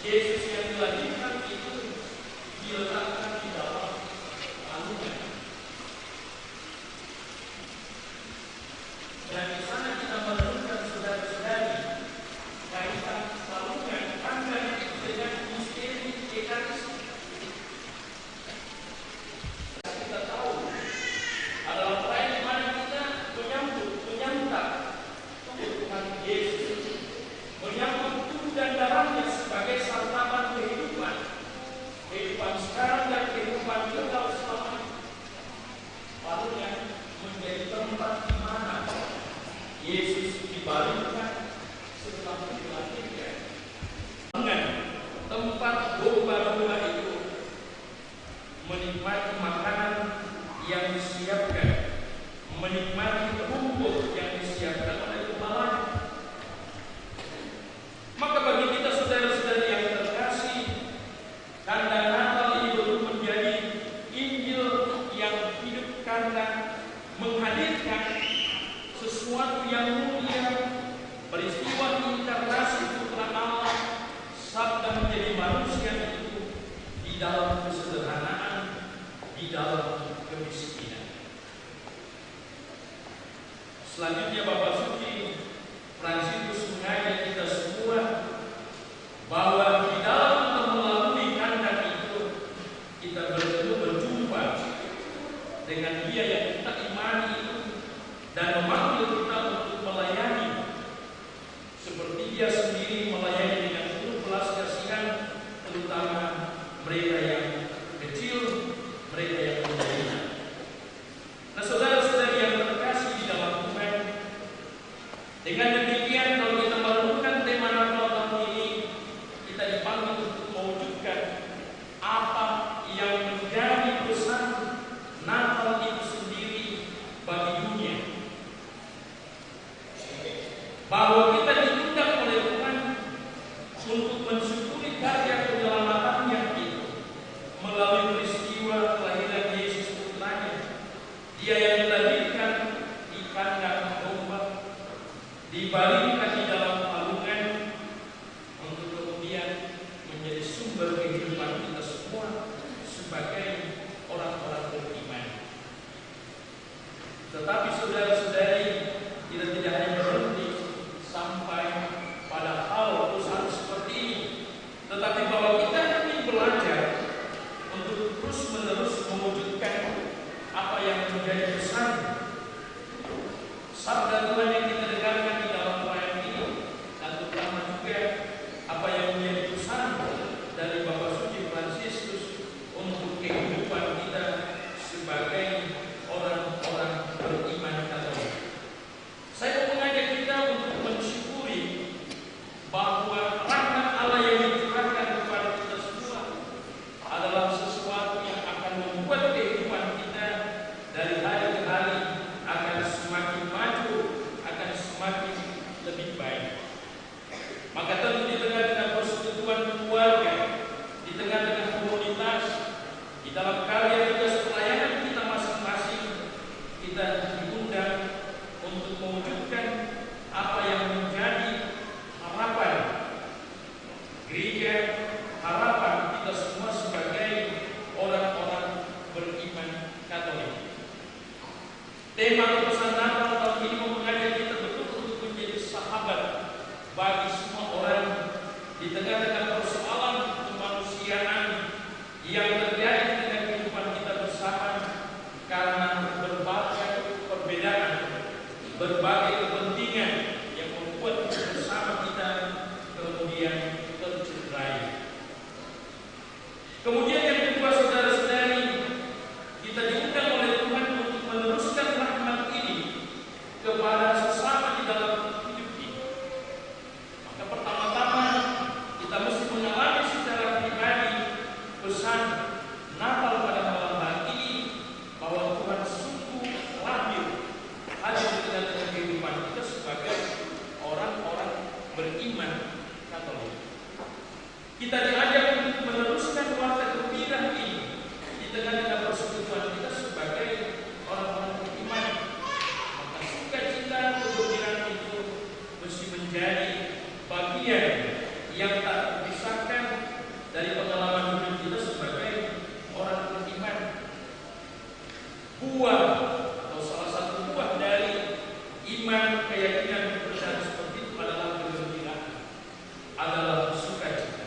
S3: Yesus yang dilahirkan itu diletakkan di dalam palungan, dan di sana kita menemukan saudara-saudari kaitan palungan tangga itu dengan misteri Ekaristik. Kita tahu adalah perayaan di mana kita menyantap Tuhan Yesus, menyambut tubuh dan darahnya sebagai santapan kehidupan sekarang dan kehidupan kekal selamanya. Palungan menjadi tempat di mana Yesus dibaringkan setelah dilahirkan. Dengan tempat domba-domba itu menikmati makanan yang disiapkan, menikmati rumput yang disiapkan oleh gembala. Maka bagi kita saudara-saudari yang terkasih, tanda Natal ini belum menjadi Injil yang hidup karena menghadirkan sesuatu yang mulia, peristiwa inkarnasi Putra Allah, Sabda menjadi manusia itu di dalam kesederhanaan, di dalam kemiskinan. Selanjutnya Bapak Suci Fransiskus mengajak kita semua ini melayani dengan penuh belas kasihan, terutama mereka yang kecil, mereka yang menderita. Nah, saudara-saudari yang terkasih di dalam Tuhan, dengan demikian kalau kita merenungkan tema Natal tahun ini, kita dipanggil untuk mewujudkan apa yang menjadi pesan Natal itu sendiri bagi dunia. Bahwa kita diundang oleh Tuhan untuk mensyukuri karya penyelamatannya itu melalui peristiwa kelahiran Yesus putranya. Dia yang dilahirkan di kandang domba, dibaringkan di dalam palungan untuk kemudian menjadi sumber kehidupan kita semua sebagai orang-orang beriman. Tetapi saudara-saudari, kita tidak hanya berhenti sampai pada hal pesan seperti ini, tetapi bahwa kita ingin belajar untuk terus-menerus mewujudkan apa yang menjadi pesan sabda Tuhan yang kita dengarkan di dalam perayaan ini, dan terutama juga apa yang menjadi pesan dari Bapak Suci Fransiskus untuk kehidupan kita sebagai orang-orang beriman Katolik. Saya mengajak kita untuk mensyukuri bahwa rahmat Allah yang dicurahkan kepada kita semua adalah sesuatu yang akan membuat kehidupan kita dari hari ke hari akan semakin maju, akan semakin lebih baik. Maka tentu di tengah-tengah persekutuan keluarga, di tengah-tengah komunitas, di dalam karya tugas pelayanan kita masing-masing, kita diundang untuk mewujudkan apa yang menjadi harapan gereja, harapan kita semua sebagai orang-orang beriman Katolik. Tema pesan Natal tahun ini mengajak kita betul untuk menjadi sahabat bagi semua orang di tengah-tengah persoalan kemanusiaan yang terjadi dengan kehidupan kita bersama karena berbagai perbedaan, berbagai kepentingan yang membuat bersama kita kemudian tercederai. Kemudian yang kedua, saudara-saudari, kita diundang oleh Tuhan untuk meneruskan rahmat ini kepada sesama di dalam hidup ini. Maka pertama-tama kita mesti mengalami secara pribadi pesan Natal pada malam hari ini, bahwa Tuhan sungguh hadir di tengah-tengah kehidupan kita sebagai orang-orang beriman Katolik. Kita diajak untuk meneruskan warta gembira ini di tengah-tengah persekutuan kita sebagai orang-orang beriman. Maka sukacita kegembiraan itu mesti menjadi bagian yang tak terpisahkan dari pengalaman hidup kita sebagai orang beriman. Buah atau salah satu buah dari iman, keyakinan, kepercayaan seperti itu adalah kegembiraan, adalah sukacita.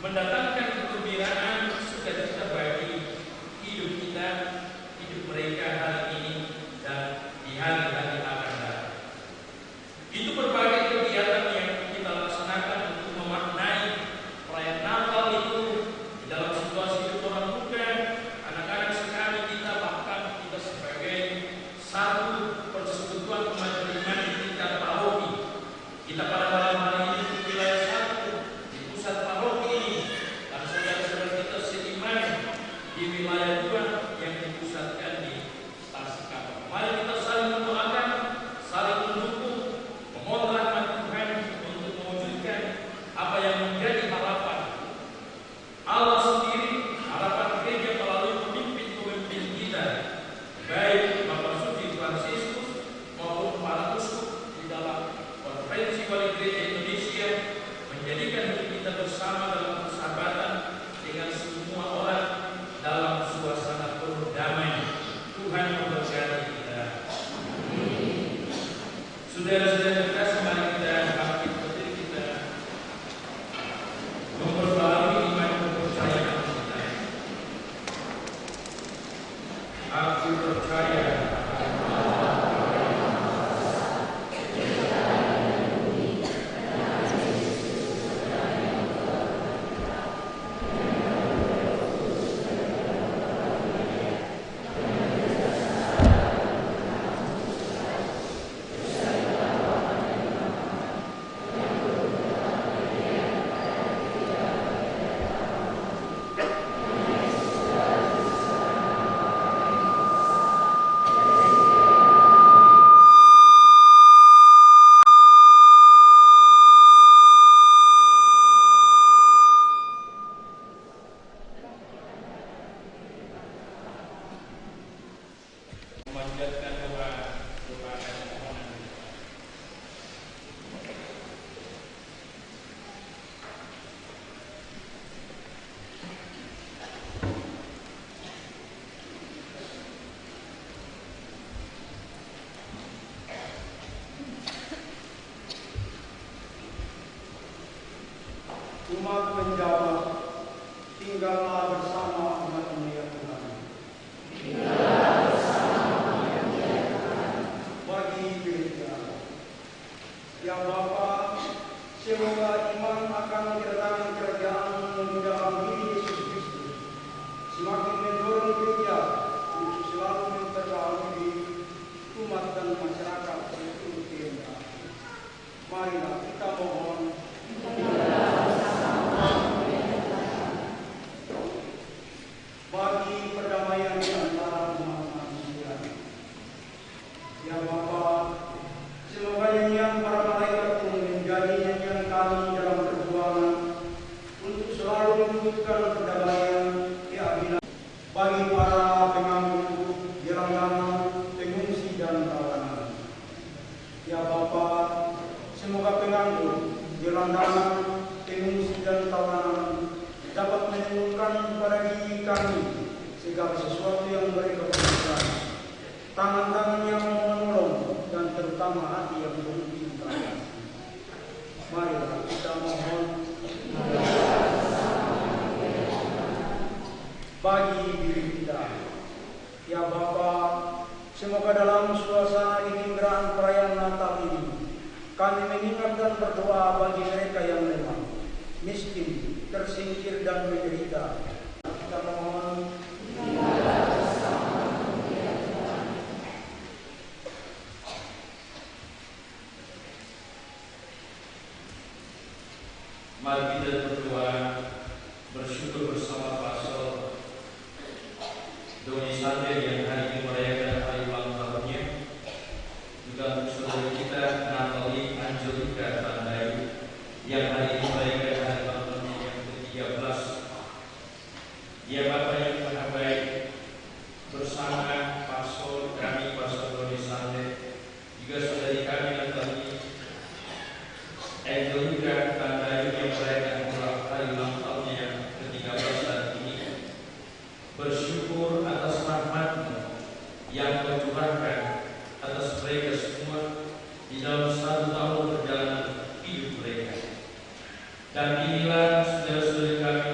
S3: mendatangkan kegembiraan sukacita bagi hidup kita, hidup mereka hari ini dan di hari-hari akan datang. Itu berbagai kegiatan yang kita laksanakan untuk memaknai perayaan Natal itu di dalam situasi hidup orang muda, anak-anak sekali kita, bahkan kita sebagai satu persekutuan umat beriman di tingkat paroki. Kita pada malam hari ini di wilayah satu di pusat paroki ini, dan saudara-saudara kita seiman di wilayah 2 yang dipusatkan di Stasiun Kapal. Mari kita saling mendoakan, saling mendukung, memohon rahmat Tuhan untuk mewujudkan apa yang menjadi harapan Allah sendiri, harapan gereja melalui pemimpin-pemimpin kita, baik Bapak Suci Fransiskus maupun para uskup di dalam Konferensi Wali Gereja Indonesia, menjadikan hidup kita bersama dalam persahabatan dengan semua orang dalam suasana penuh damai. Tuhan memberkati kita. Saudara-saudara terkasih, mari kita bangkit berdiri, kita memperbarui iman kepercayaan kita. Aku percaya memanjatkan doa dan permohonan.
S6: Umat menjawab, tinggallah bersama umat-Mu ya Tuhan. Bagi gereja, ya Bapa, semoga iman akan kedatangan kerajaan-Mu di dalam diri Yesus Kristus semakin mendorong gereja untuk selalu memperbaharui umat dan masyarakat seluruh dunia. Marilah kita mohon bagi perdamaian di antara umat manusia. Ya Bapa, semoga nyanyian para malaikat pun menjadi nyanyian kami dalam perjuangan untuk selalu mewujudkan perdamaian keadilan bagi para penganggur, gelandangan, pengungsi dan tawanan. Ya Bapa, semoga penganggur, gelandangan, pengungsi dan tawanan dapat menemukan pada diri kami segala sesuatu yang mereka butuhkan, tangan-tangan yang menolong, dan terutama hati yang bercinta. Marilah kita mohon bagi diri kita. Ya Bapa, semoga dalam suasana kegembiraan perayaan Natal ini kami mengingat dan berdoa bagi mereka yang lemah, miskin, tersingkir dan menderita. Kita mohon
S3: mari kita berdoa, bersyukur bersama Pastor Doni Sande yang hari ini merayakan hari ulang tahunnya, juga untuk saudara kita Natali Angelika Tandayu yang hari ini merayakan hari ulang tahunnya yang ke-13. Ya Bapa yang Maha Baik, bersama Pastor kami, Pastor Doni Sande, juga saudari kami Natali Angelika Tandayu yang merayakan hari ulang tahunnya yang ke-13 saat ini, bersyukur atas rahmat-Mu yang Kau curahkan atas mereka semua di dalam 1 tahun perjalanan hidup mereka. Dan inilah saudara-saudara kami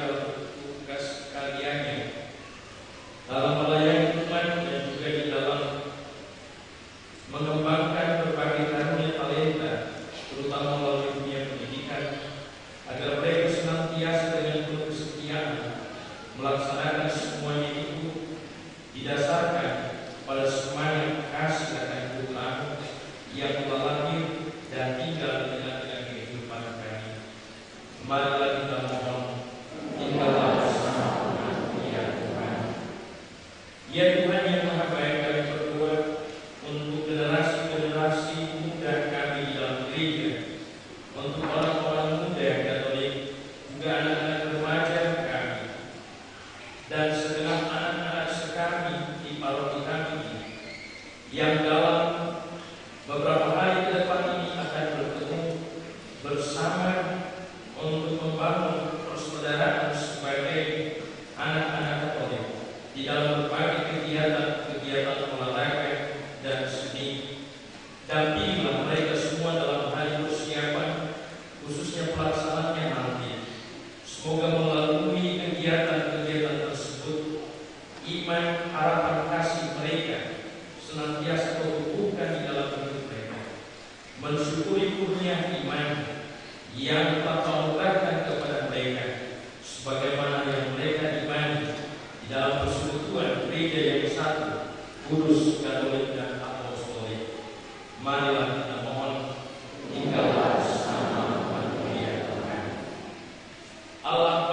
S3: Semoga melalui kegiatan-kegiatan tersebut, iman, harapan, kasih mereka senantiasa terhubungkan di dalam hidup mereka. Mensyukuri kurnia iman yang telah Tuhan kepada mereka, sebagaimana yang mereka imani di dalam persekutuan gereja yang satu, kudus, katolik, dan apostolik. Marilah kita mohon, tinggallah bersama manusia Tuhan. Allah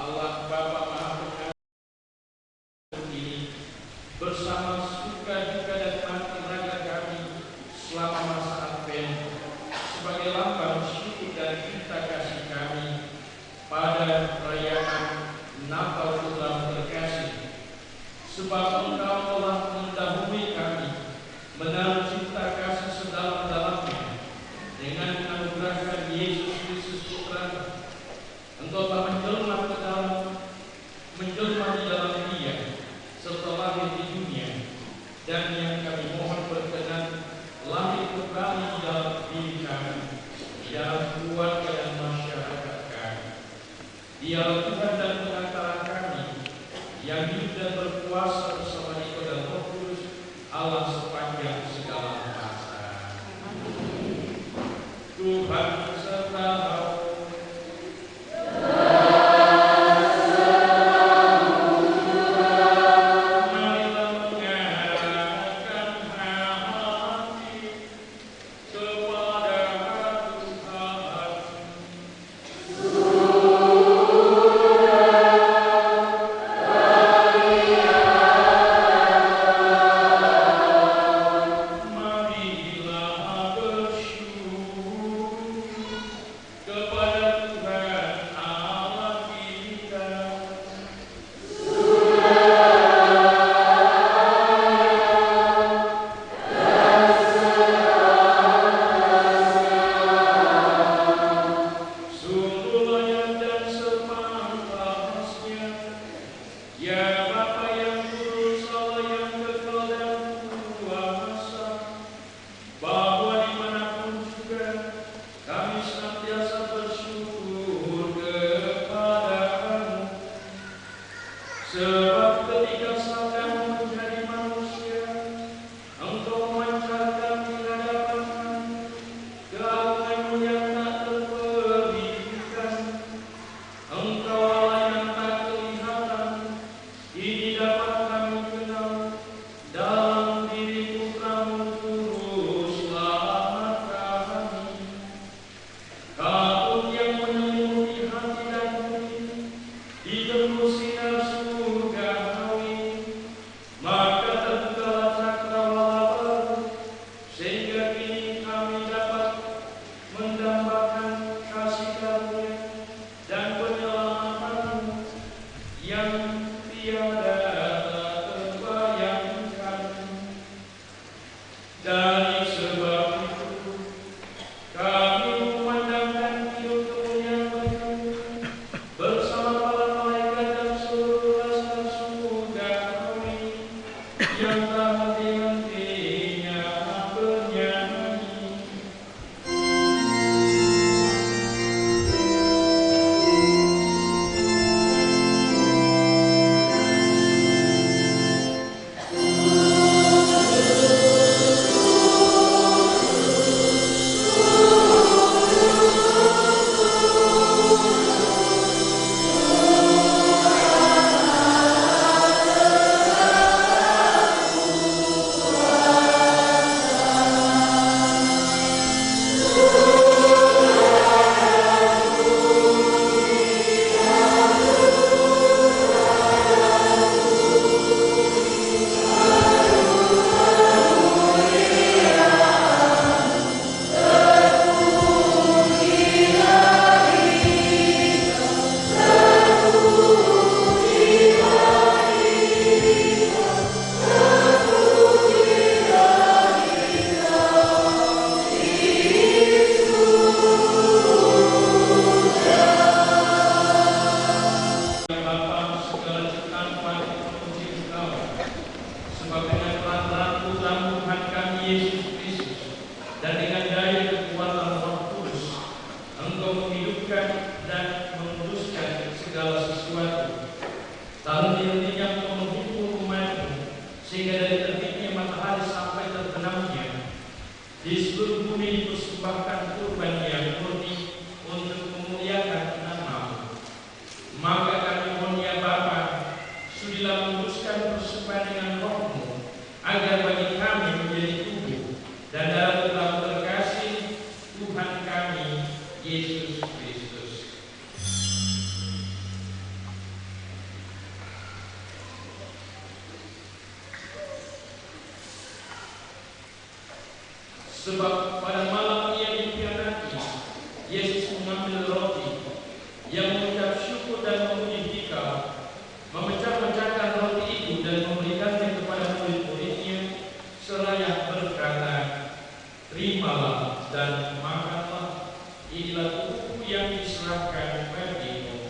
S3: Allah Bapa Maha Pengasih ini bersama suka duka dan mati raga kami selama masa Advent sebagai lambang syukur dan cinta kasih kami pada perayaan Natal Tuhan terkasih, sebab Engkau telah mendahului kami menaruh cinta kasih sedalam-dalamnya dengan menganugerahkan Yesus Kristus Putra. Engkau telah menjelma di dalam Dia setelah lahir di dunia, dan yang kami mohon berkenan lahir kembali di dalam diri kami, di dalam keluarga dan masyarakat kami. Dialah Tuhan dan pengantara kami, yang hidup dan berkuasa bersama Dia dan Roh Kudus, Allah sepanjang segala masa. Tuhan sertamu. Sebab pada malam ia dikhianati, Yesus mengambil roti, yang mengucap syukur dan memuji Dikau, memecah-mecahkan roti itu dan memberikannya kepada murid-muridnya, seraya berkata, "Terimalah dan makanlah, inilah tubuhku yang diserahkan bagimu."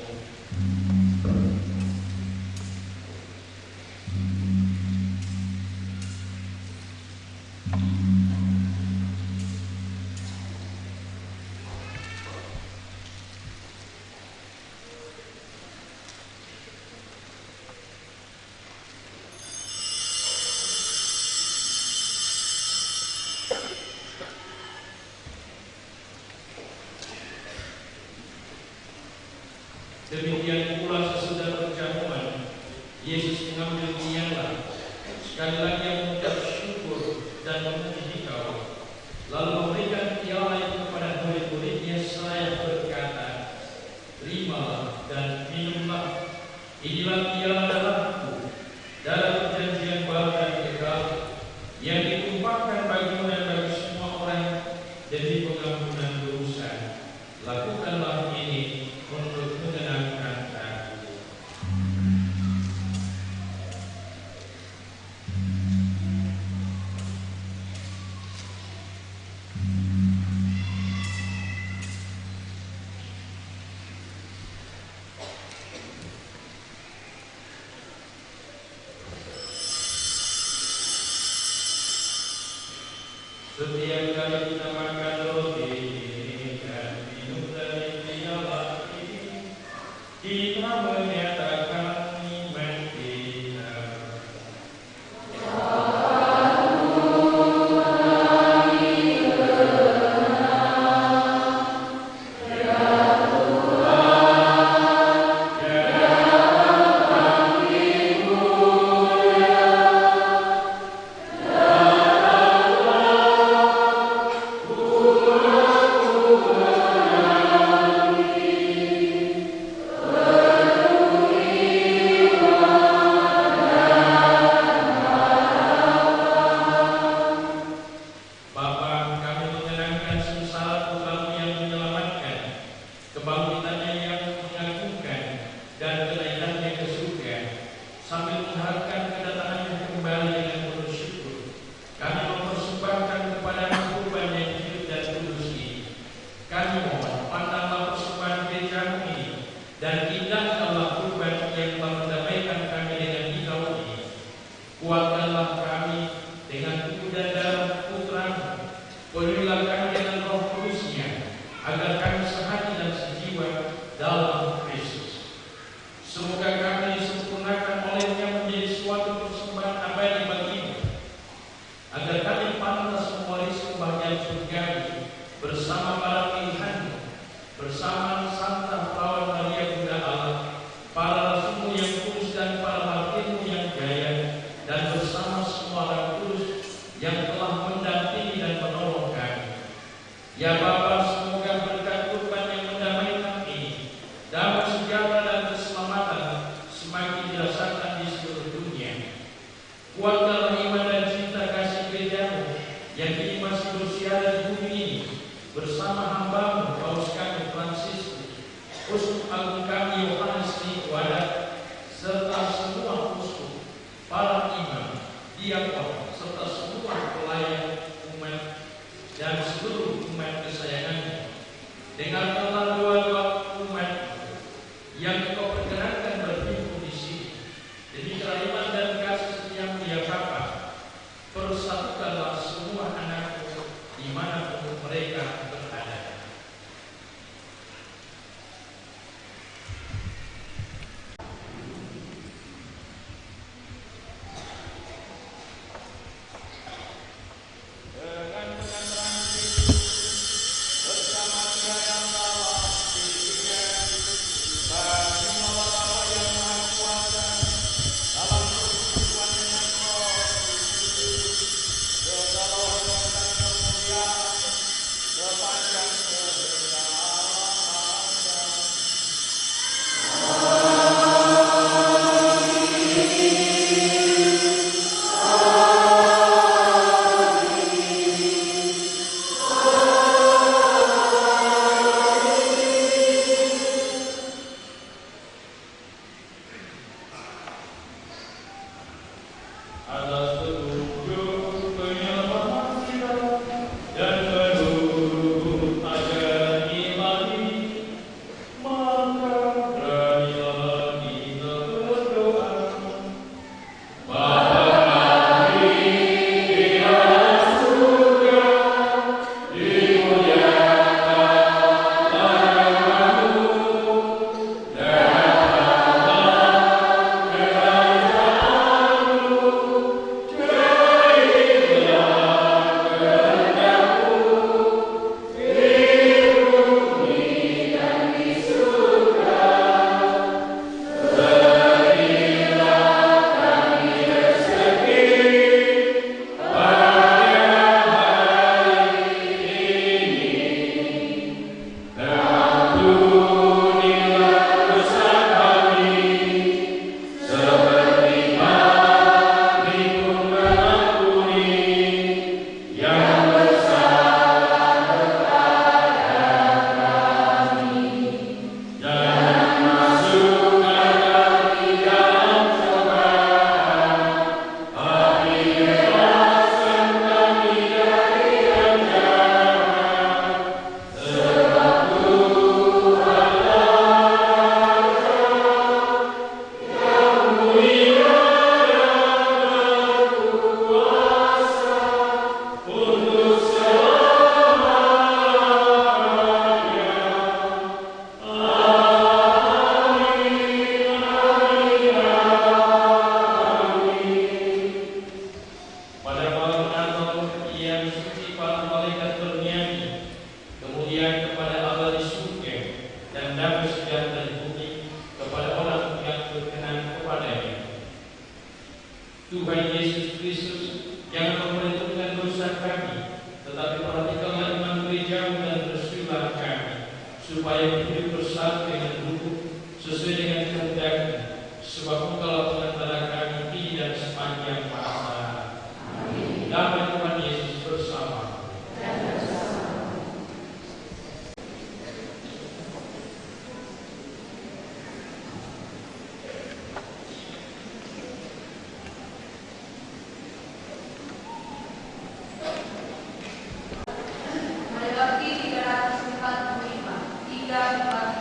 S3: Demikian pula sesudah perjamuan, Yesus mengambil piala, sekali lagi mengucap syukur dan memuji Dikau, lalu memberikan piala itu kepada murid-muridnya seraya berkata, "Terimalah dan minumlah, inilah piala darahku, darah perjanjian baru dan kekal, yang ditumpahkan bagimu dan bagi semua orang demi pengampunan dosa. Lakukanlah ini untuk menyenangkan Aku." Setiap kali kita makan roti dan minum dari piala ini, kita menyatakan iman kita. Bapa, kami menyenangkan sengsara Putramu yang menyelamatkan, kebangkitannya yang mengagumkan, dan kenaikannya ke surga, sambil mengharapkan kedatangannya kembali dengan penuh syukur. Kami mempersembahkan kepada kurban yang hidup dan kudus ini. Kami mohon, pandanglah persembahan gerejamu ini, dan indahkanlah kurban yang telah mendamaikan kami dengan Dikau ini. Kuatkanlah kami dengan tubuh dan darah Putramu, penuhilah kami dengan Roh Kudus-Nya, agar kami sehati dan sejiwa dalam Kristus. Semoga kami disempurnakan oleh-Nya menjadi suatu persembahan abadi bagimu, agar kami pantas mewarisi kebahagiaan surgawi bersama para pilihan-Mu, bersama Santa Perawan Maria Bunda Allah, para rasul yang kudus dan para martir-Mu yang jaya, dan bersama semua orang kudus yang telah mendampingi dan menolong kami. Ya Bapa, semoga berkat kurban yang mendamaikan ini, damai sejahtera dan keselamatan semakin dirasakan di seluruh dunia. Kuatkanlah iman dan cinta kasih gereja-Mu yang kini masih bersiara di bumi ini, bersama hamba-Mu Paus kami Fransiskus, Uskup Agung kami Yohanes Nikwada, serta semua uskup, para imam, diakon, serta semua pelayan umat dan seluruh umat kesayangan-Nya. Dengarkanlah doa-doa umat yang Engkau perkenankan berhimpun di sini. Demi kerahiman dan kasih setia-Mu ya Bapa, persatukanlah semua anak-Mu dimanapun mereka berada. Bersama Dia yang dalam dirinya, bagi sebab Engkau pengantara kami kini dan sepanjang masa. Damai Tuhan Yesus bersama.
S7: Melewati 345, 345.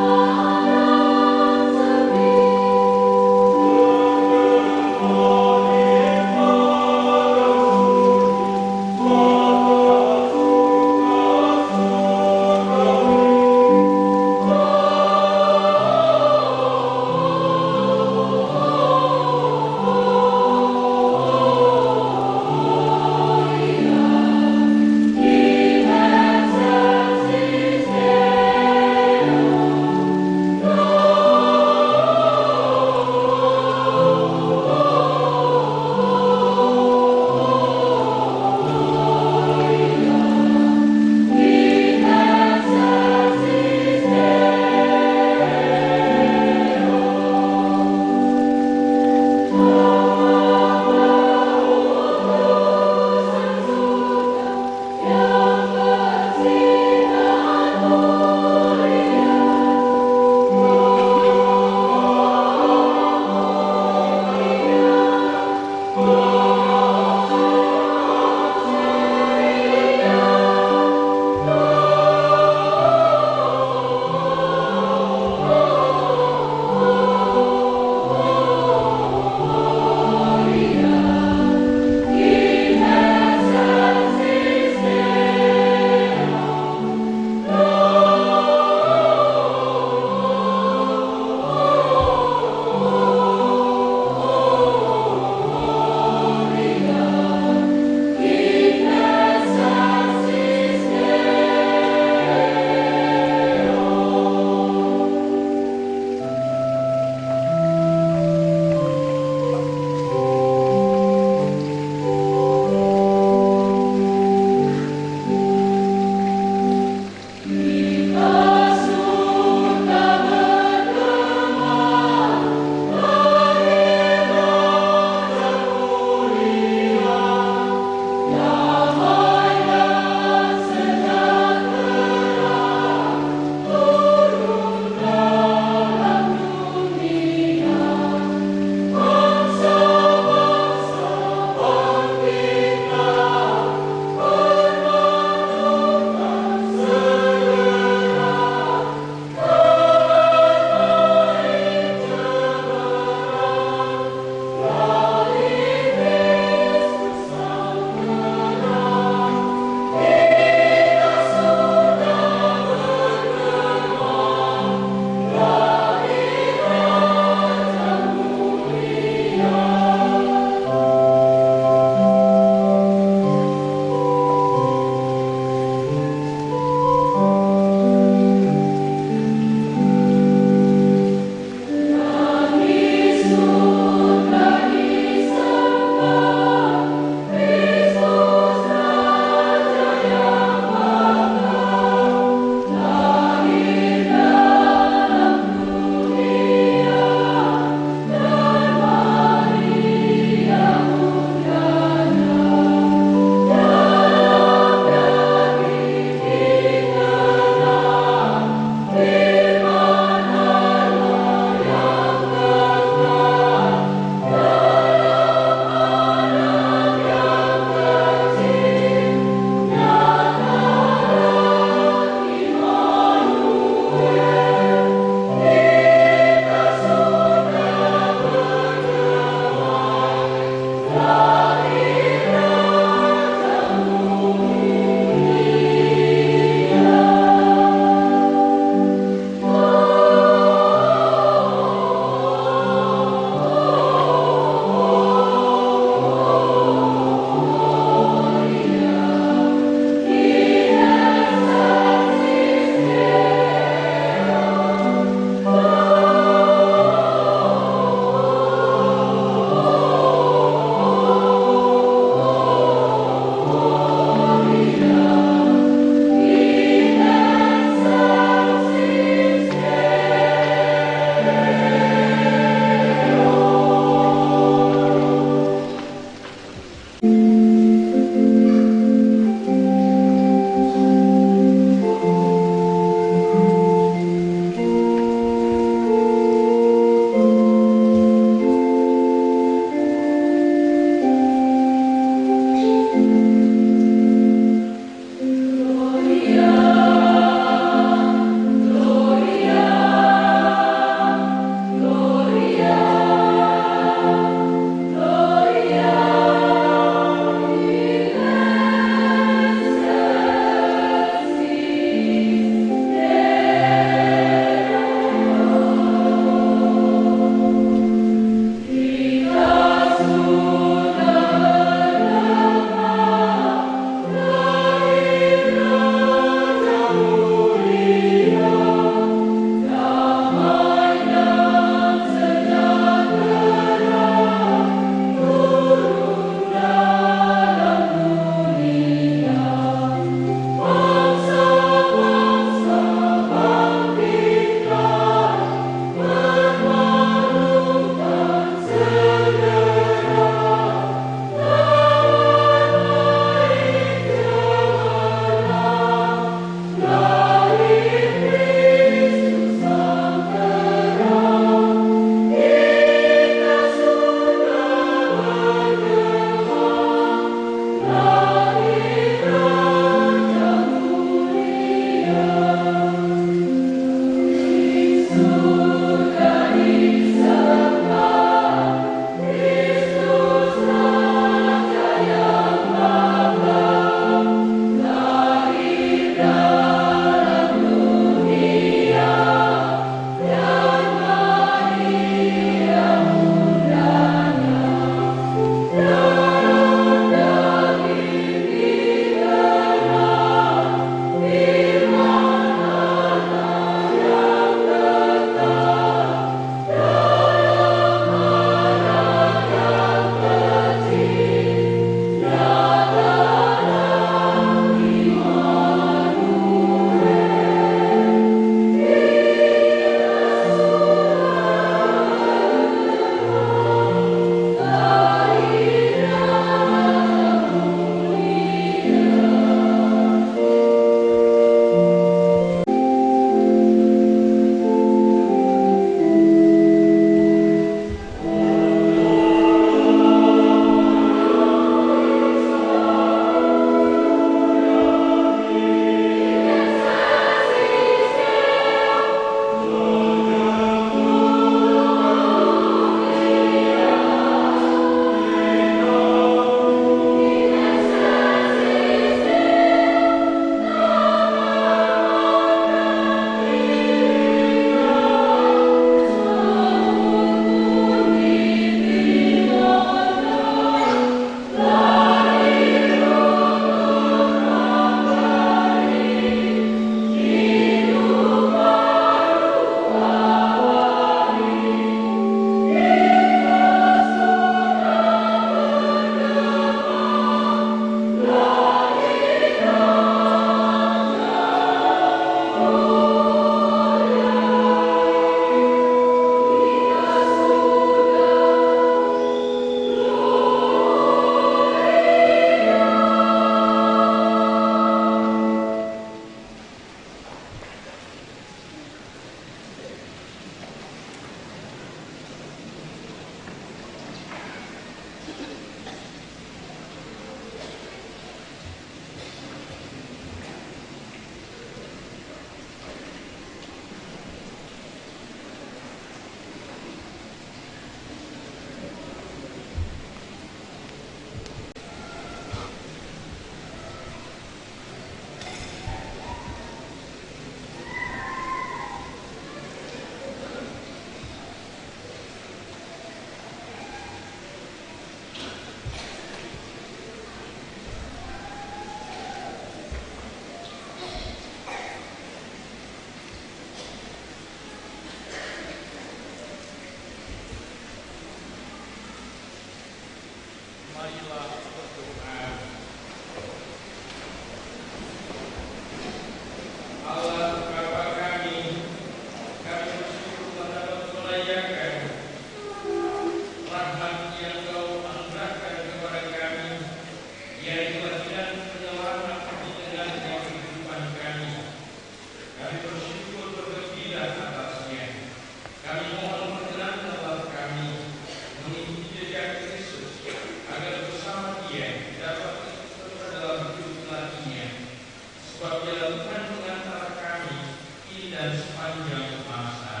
S3: dan sepanjang masa.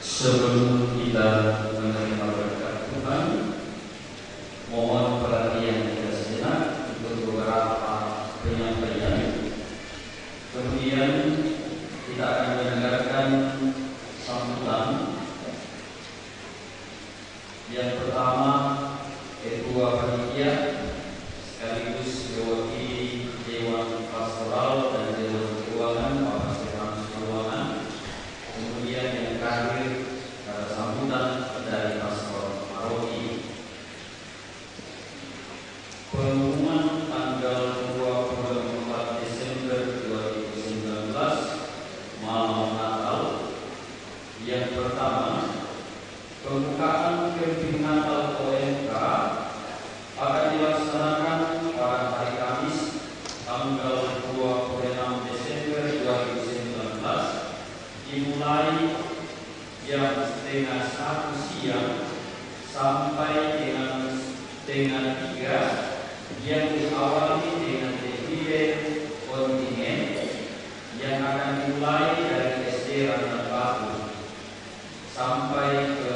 S3: Sebelum kita menerima berkat Tuhan, mohon perhatian kita sejenak untuk beberapa penyampaian. Kemudian kita akan mendengarkan sambutan. Yang pertama, Ketua Panitia sekaligus mewakili Dewan Pastoral dan Dewan Keuangan, Bapak Stefan Keuangan. Kemudian yang terakhir, sambutan dari Pastor Paroki. Pengumuman tanggal 24 Desember 2019 malam Natal. Yang pertama, pembukaan camping Natal OMK akan dilaksanakan pada hari Kamis tanggal 26 Desember 2019 dimulai jam 12:30 siang sampai dengan 3 yang diawali dengan defile kontingen yang akan dimulai dari SD Rantan Batu sampai ke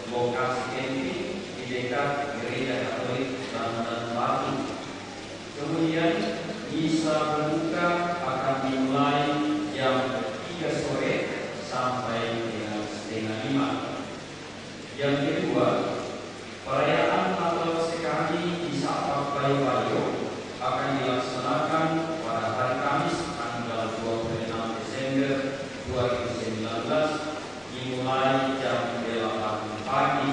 S3: lokasi camping di dekat Gereja Katolik Rantan Batu. Kemudian misa berbuka akan dimulai jam 3 sore sampai dengan 4:30. Yang kedua, perayaan Natal sekali di Sapak Bayu-Bayu akan dilaksanakan pada hari Kamis tanggal 26 Desember 2019 dimulai jam 8 pagi.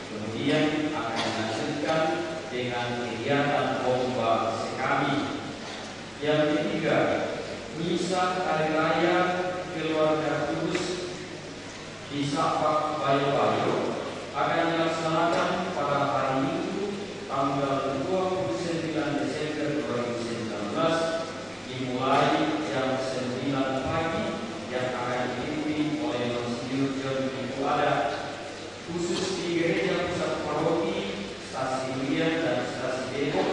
S3: Kemudian akan dilanjutkan dengan kegiatan lomba sekali. Yang ketiga, misa hari raya keluarga kudus di Sapak Bayu-Bayu akan dilaksanakan pada hari Minggu tanggal 29 Desember 2019 dimulai jam 9 pagi yang akan dipimpin oleh Monsinyur John Mikuada. Khusus di Gereja Pusat Paroki, Stasi Lian dan Stasi Depok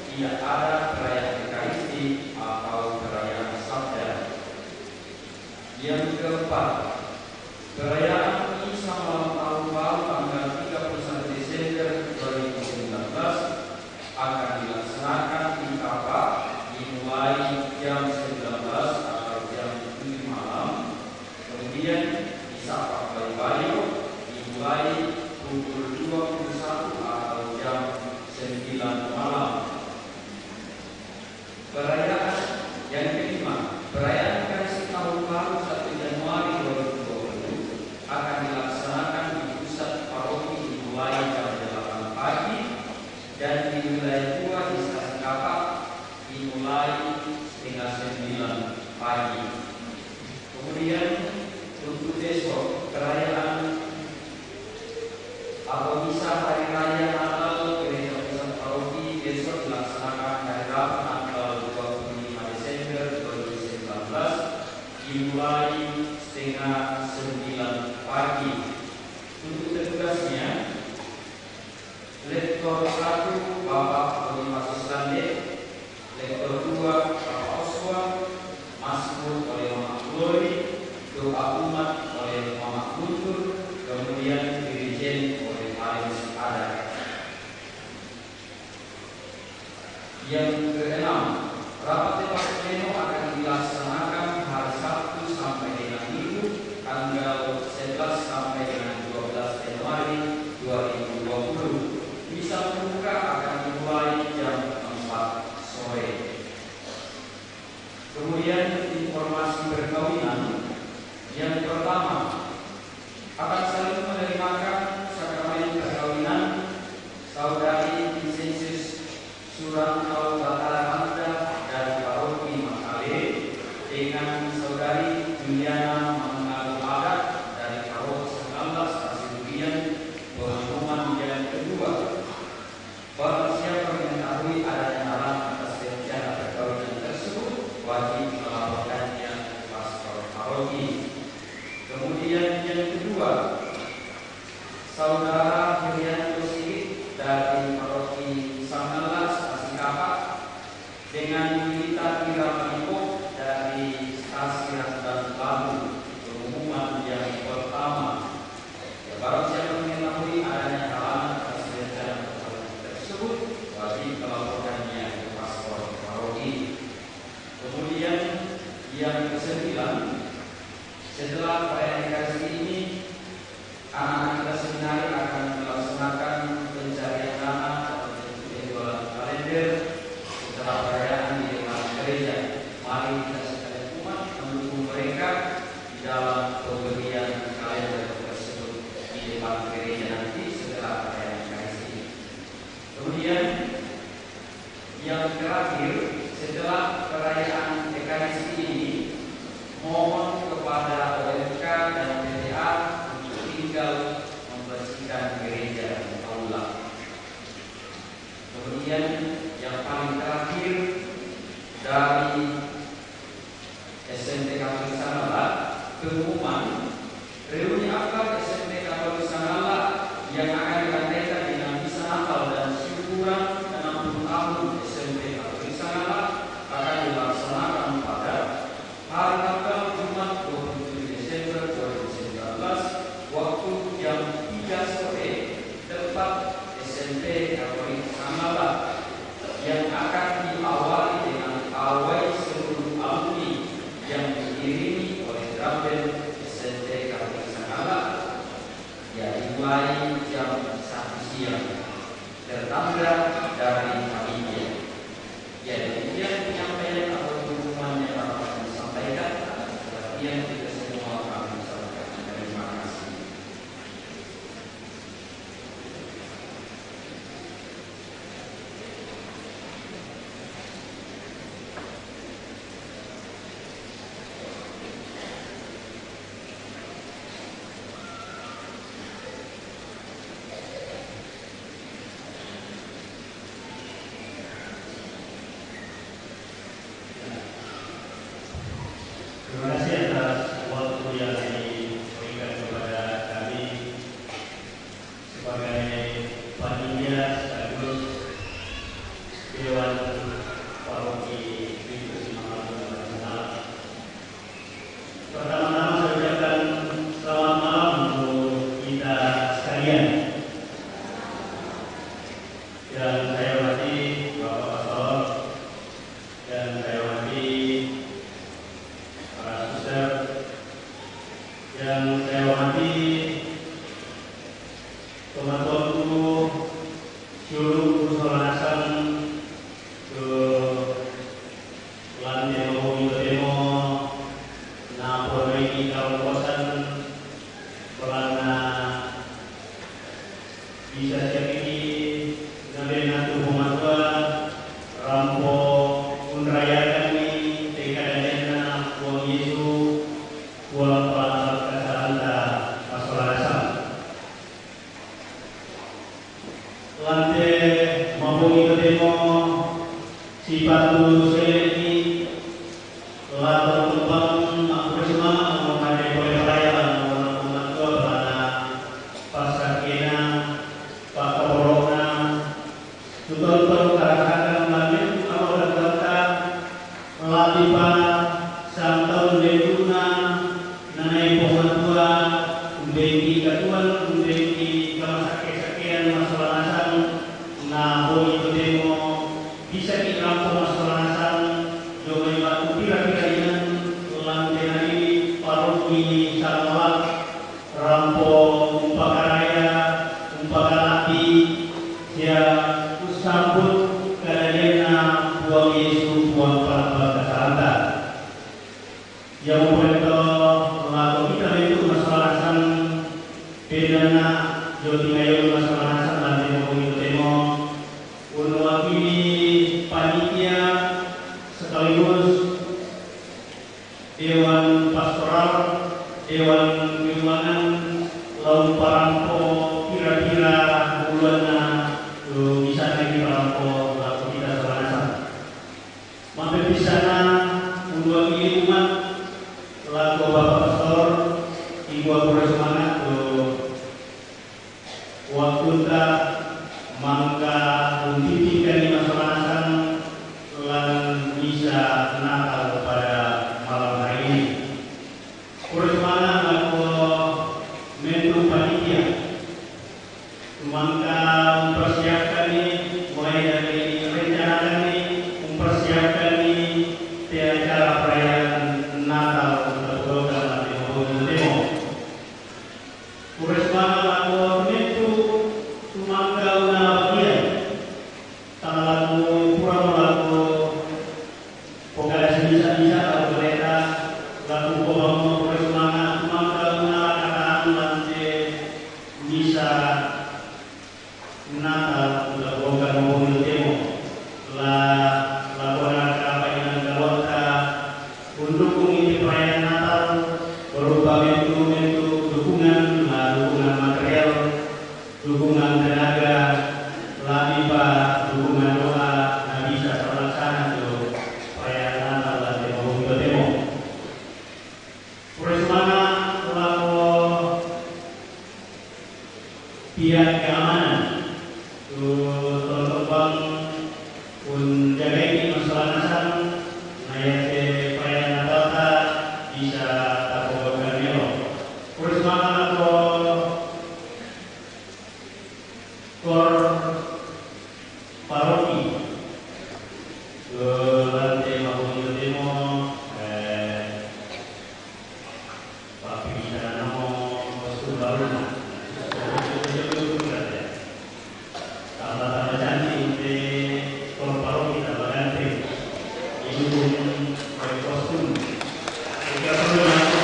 S3: tidak ada perayaan Ekaristi atau perayaan Sabda. Yang keempat, perayaan Misa Malam Tahun Baru tanggal 31 Desember 2019 akan dilaksanakan di Kapa dimulai jam 19 atau jam 7 malam. Kemudian di Sapak Bayu-Bayu dimulai pukul 21 atau jam 9 malam. Perayaan yang kelima, perayaan Ekaristi Tahun Baru 1 Januari 2020 akan dilaksanakan di pusat paroki dimulai jam 8 pagi dan di wilayah 2 di Stasi Kapak dimulai setengah 9 pagi. Kemudian untuk besok perayaan atau misa hari raya Natal Gereja Pusat Paroki besok dilaksanakan hari Rabu tanggal 25 Desember 2019 dimulai setengah 9 pagi. Untuk tugasnya, Lektor 1 Bapak Bonifacius Lande, Lektor 2 Bapak Oswa, Mazmur oleh Mama Glory, doa umat oleh Mama Guntur, kemudian dirijen oleh Aris Ada. Yang keenam, rapat debat pleno akan dilaksanakan hari Sabtu sampai dengan Minggu tanggal 11 sampai dengan 12 Januari 2020. Misa pembuka akan dimulai jam 4 sore. Kemudian informasi perkawinan. Yang pertama, akan saling menerimakan sakramen perkawinan Saudari Vincenzius Surantau Bataramanda dari Paroki Makale dengan Saudari Juliana Mangalu Adat dari Paroki 19 Kasilubian. Pengumuman yang kedua, barang siapa mengetahui adanya halang atas rencana perkawinan tersebut wajib melaporkannya ke pastor paroki. Kemudian yang kedua, Saudara
S7: kemudian yang paling terakhir dari SMP Katolik Sanala, pengumuman reuni akbar SMP Katolik Sanala yang akan diadakan dengan misa Natal dan syukuran 60 tahun SMP Katolik Sanala akan dilaksanakan pada hari tanggal Jumat 27 Desember 2019 waktu jam 3 sore tempat SMP Katolik Sanala yang akan diawali dengan pawai seluruh alumni yang diiringi oleh drum band SMP Katolik Sanala yang dimulai jam 1 siang tertanggal dari panitia. Ya, demikian penyampaian atau pengumuman yang dapat disampaikan atas perhatian kita semua kami sampaikan. Terima kasih.
S8: Terima kasih atas waktu yang diberikan kepada kami sebagai panitia sekaligus Dewan Paroki Kristus Immanuel Nasional. Pertama-tama saya ucapkan selamat malam untuk kita sekalian. Dan saya hormati Bapak Pastor dan saya hormati para suster yang saya hormati teman-temanku seluruh persoalan ke lantai demo napoleon kawasan pelana bisa jadi nabi natu humatua rampo unraya kami tekadana buang Yesus buang pelajar kesalahan masalah lantai maupun demo sifatu seleki latar kembang akurasma mengenai perayaan umat pelana pasca kena pak corona tutur karakan lanjut awal kata latipa samtau denduna nanai pematua undeki katuan undeki kamasake-sakean masalah asal nah itu demo bisa dirampung masalah asal jomai batu pira-pira lantai hari paroki salawat rampung umpakaraya umpakalaki ya sambut kadadena buang Yesus buang para kesalahan yang memperoleh lagu kita itu masalah asal bedana jotingayo masalah asal dan demo unwakili panitia sekaligus dewan pastoral dewan keuangan lalu parampo kira-kira bulanna bisa lagi parampo lagu kita selasa mampir di sana unwakili umat lagu Bapak Pastor ibu aku semangat waktu tak mangka mendidikan di masalah asal lan bisa Natal pada malam hari ini. Kurang lagu mentu panitia mangka mempersiapkan ini mulai dari rencana ini mempersiapkan ini di acara perayaan Natal untuk program demo. Kurang lagu mentu mangka una bagian lagu kurang lagu pokoknya bisa lagu mereka lagu bohong bersemangat mangka una kata lantai bisa Natal untuk program mobil demo lagu apa yang gawata mendukung ini perayaan Natal berupa mentu dukungan dukungan material dukungan tenaga, latipa, dukungan pihak keamanan tolong bang pun jaga ini masalah nasam naya perayaan Natal bisa tapokan melo. Persembahan kor paroki ke lantai maupun demo papi bisa namo kostum baru tambah cantik di kor paroki tambah ganteng ini pun pakai kostum kita perlu nanti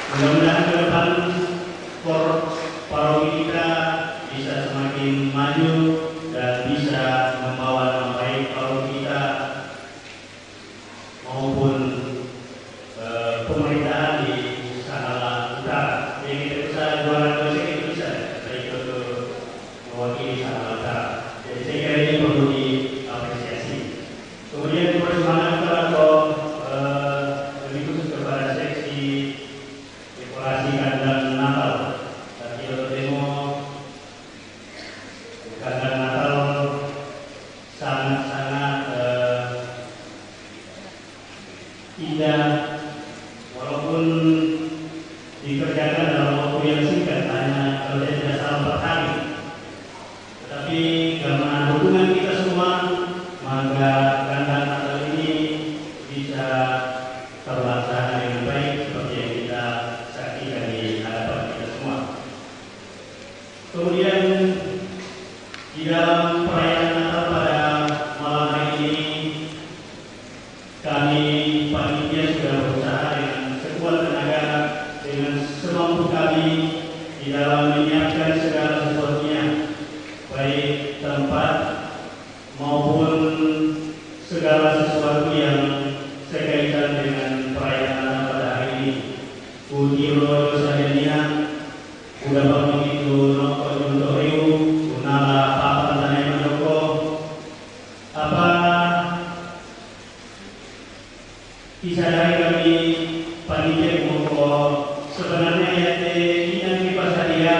S8: mudah-mudahan ke depan kor paroki kita bisa semakin maju dan bisa membawa nama baik paroki kita maupun pemerintahan di Sangalang Utara. Jadi kita bisa jualan dosen itu bisa kita ikut mewakili Sangalang Utara. Jadi saya kira ini perlu diapresiasi. Kemudian persembahan kalau lebih khusus kepada seksi dekorasi kandang Natal. Kandang Natal sangat-sangat indah, walaupun dikerjakan dalam waktu yang singkat, hanya kalau tidak salah 4 hari. Tetapi karena dukungan kita semua, maka kandang Natal ini bisa terlaksana dengan baik seperti yang kita saksikan di hadapan kita semua. Kemudian di dalam perayaan Natal pada malam hari ini, kami panitia sudah berusaha dengan sekuat tenaga, dengan semampu kami di dalam menyiapkan segala sesuatunya, baik tempat maupun segala sesuatu yang berkaitan dengan perayaan Natal pada hari ini. Kudiro sadania, udah begitu noko juntoriu, unala papan tanai mandoko, apa kisah dari kami panitia moko sebenarnya yaitu inang dipasadia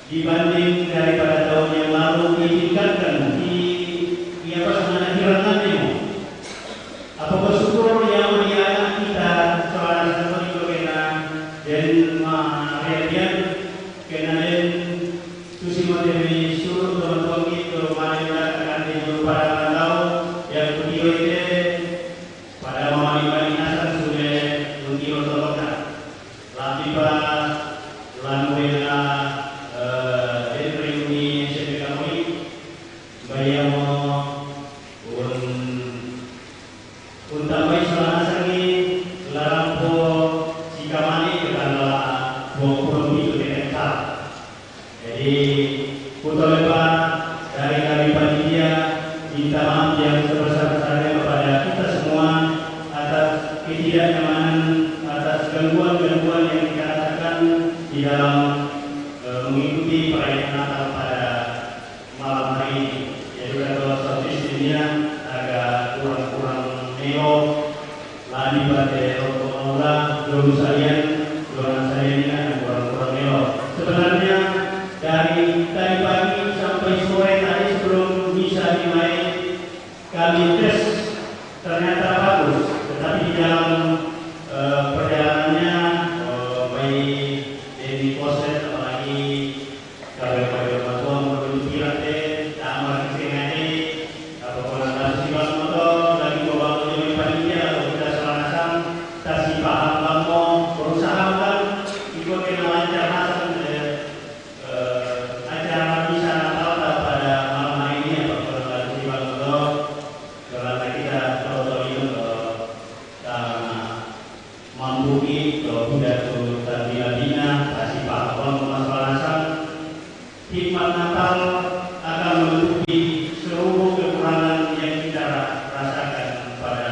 S8: dibanding daripada tahun yang lalu ditingkatkan di apa sebenarnya hirangannya. Apa bersyukur yang anak kita soal seperti itu kena dan realian kena dan susi materi suruh teman-teman itu mana akan dijumpai tahu yang video itu pada mama nasan sudah video tolongkan tapi pas lanuena reuni sebagai kami bayamo untamai selama sangi larampo sikamani kepada buang itu dengan jadi putar lebar dari kami panitia minta maaf yang sebesar-besarnya kepada kita semua atas ketidaknyamanan, atas gangguan-gangguan yang kita rasakan di dalam mengikuti perayaan Natal pada malam hari ini. Jadi kalau statistiknya agak kurang-kurang neo, lagi pada untuk Allah, belum saya ini agak kurang-kurang neo. Sebenarnya dari tadi pagi sampai sore tadi sebelum bisa dimulai kami tes ternyata bagus, tetapi di dalam perjalanannya baik di proses apalagi kalau masuk menuju pirate tamar kesengane apapun ada sibas motor lagi bawa jadi panitia atau kita selanasan kasih paham kamu berusaha kan ikut kena lancar hasil acara bisa Natal pada malam hari ini apapun ada sibas motor karena kita tahu itu mampu kalau tidak tuh tadi labina kasih paham masalah hikmat Natal akan menutupi seluruh kekurangan yang kita rasakan pada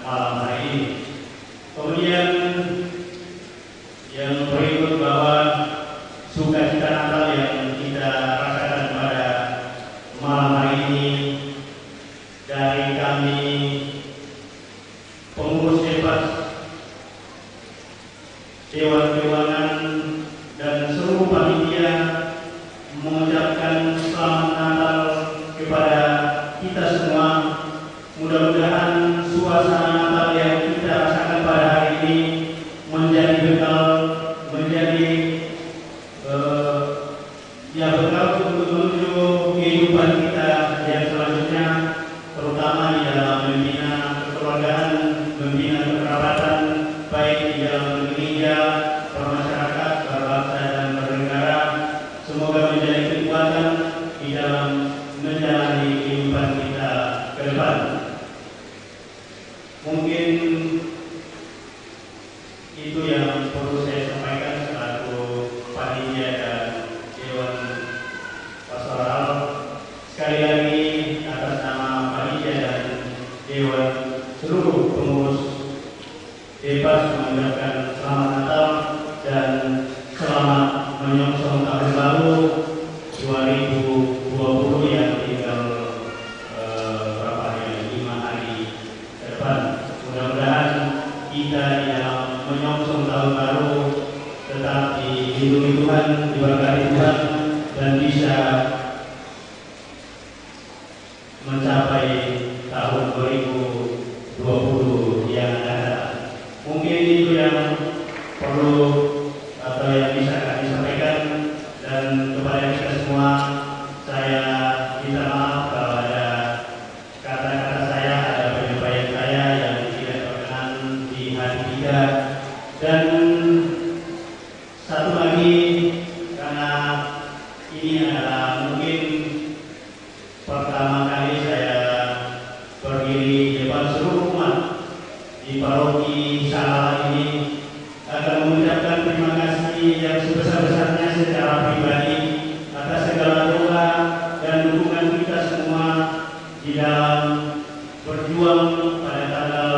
S8: malam hari ini. Kemudian yang berikut bahwa ya bekal untuk menuju kehidupan kita yang selanjutnya, terutama di dalam membina kekeluargaan, membina kekerabatan, baik di dalam gereja, bermasyarakat, berbangsa dan bernegara. Semoga menjadi kekuatan di dalam menjalani kehidupan kita ke depan. Mungkin itu yang perlu saya sampaikan selaku panitia dan Dewan Pastoral. Sekali lagi atas nama panitia dan Dewan, seluruh pengurus bebas mengucapkan selamat Natal dan selamat menyongsong tahun baru 2020 yang tinggal berapa ya, 5 hari ke depan. Mudah-mudahan kita yang menyongsong tahun baru tetap dilindungi Tuhan, diberkati Tuhan, dan bisa mencapai tahun 2020 yang akan datang. Mungkin itu yang perlu atau yang bisa kami sampaikan, dan kepada kita semua saya minta maaf kalau ada kata-kata saya, ada penyampaian saya yang tidak berkenan di hati kita. Dan satu lagi, karena ini adalah mungkin pertama kali saya berdiri di depan seluruh umat di paroki Salalah ini, akan mengucapkan terima kasih yang sebesar-besarnya secara pribadi atas segala doa dan dukungan kita semua di dalam berjuang pada tanggal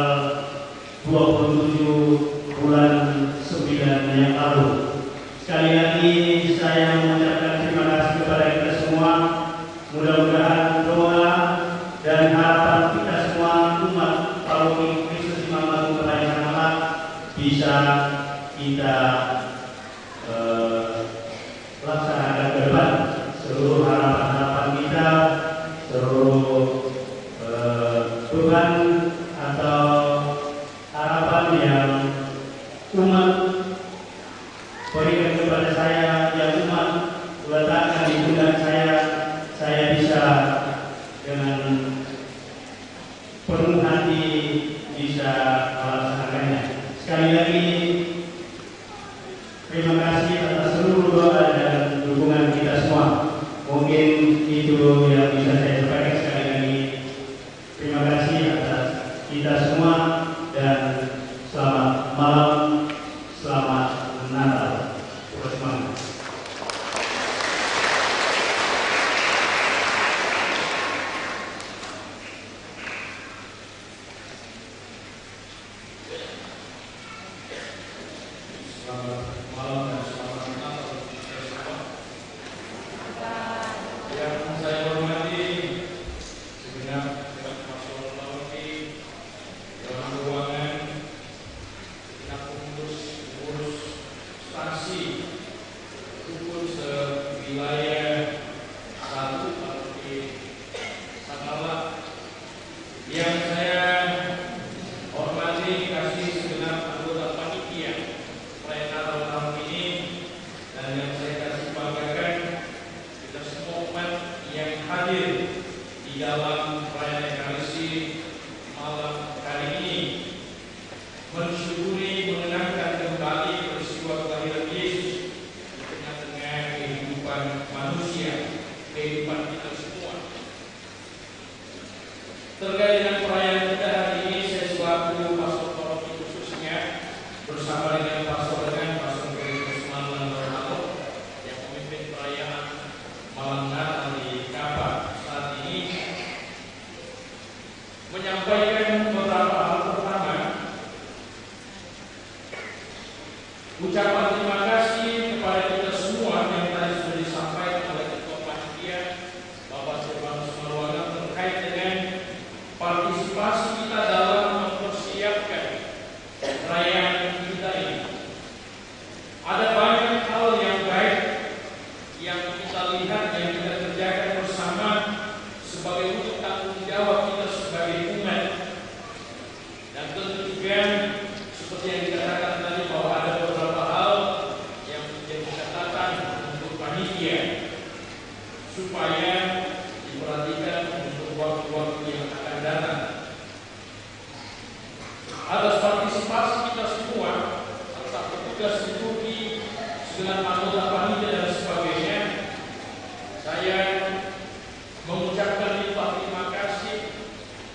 S8: 27 bulan 9 yang lalu. Sekali lagi saya mengucapkan terima kasih kepada kita semua. Mudah-mudahan doa dan harapan kita semua umat paroki Kristus Imam Agung Kerajaan Allah bisa kita laksanakan ke depan. Seluruh harapan-harapan kita, seluruh beban atau harapan yang umat berikan kepada saya, yang umat letakkan di pundak saya bisa dengan penuh hati bisa melaksanakannya. Sekali lagi terima kasih atas seluruh doa dan dukungan kita semua. Mungkin itu yang bisa saya sampaikan. Sekali lagi terima kasih atas kita semua dan selamat malam, selamat Natal. Semangat.
S3: Selamat malam dan selamat Natal untuk kita semua. Yang saya hormati segenap dewan pastoral paroki, dewan keuangan, segenap pengurus stasi rukun sewilayah 1 paroki Salalah. Yang saya hormati kasih segenap anggota panitia perayaan Natal tahun ini, dan yang saya kasih banggakan kita semua umat yang hadir di dalam perayaan Ekaristi malam kali ini, mensyukuri mengenangkan kembali peristiwa kelahiran Yesus di tengah-tengah kehidupan manusia, kehidupan kita semua. Terkait dengan perayaan kita hari ini, saya selaku pastor paroki khususnya bersama dengan pastor Gereja Malang Dorado yang memimpin perayaan malam Natal di Kapak saat ini, menyampaikan beberapa hal. Pertama, ucapan terima kasih kepada kita semua yang tadi sudah disampaikan oleh Ketua Panitia Bapak Silvanus Maruanga terkait dengan partisipasi kita dalam mempersiapkan perayaan kita ini. Ada banyak hal yang baik yang kita lihat, yang kita kerjakan bersama sebagai wujud tanggung jawab kita sebagai umat. Dan tentu juga seperti yang dikatakan tadi bahwa ada beberapa hal yang menjadi catatan untuk panitia supaya diperhatikan untuk waktu-waktu yang akan datang. Atas partisipasi kita semua, serta petugas Turki dengan anggota panitia dan sebagainya, saya mengucapkan limpah terima kasih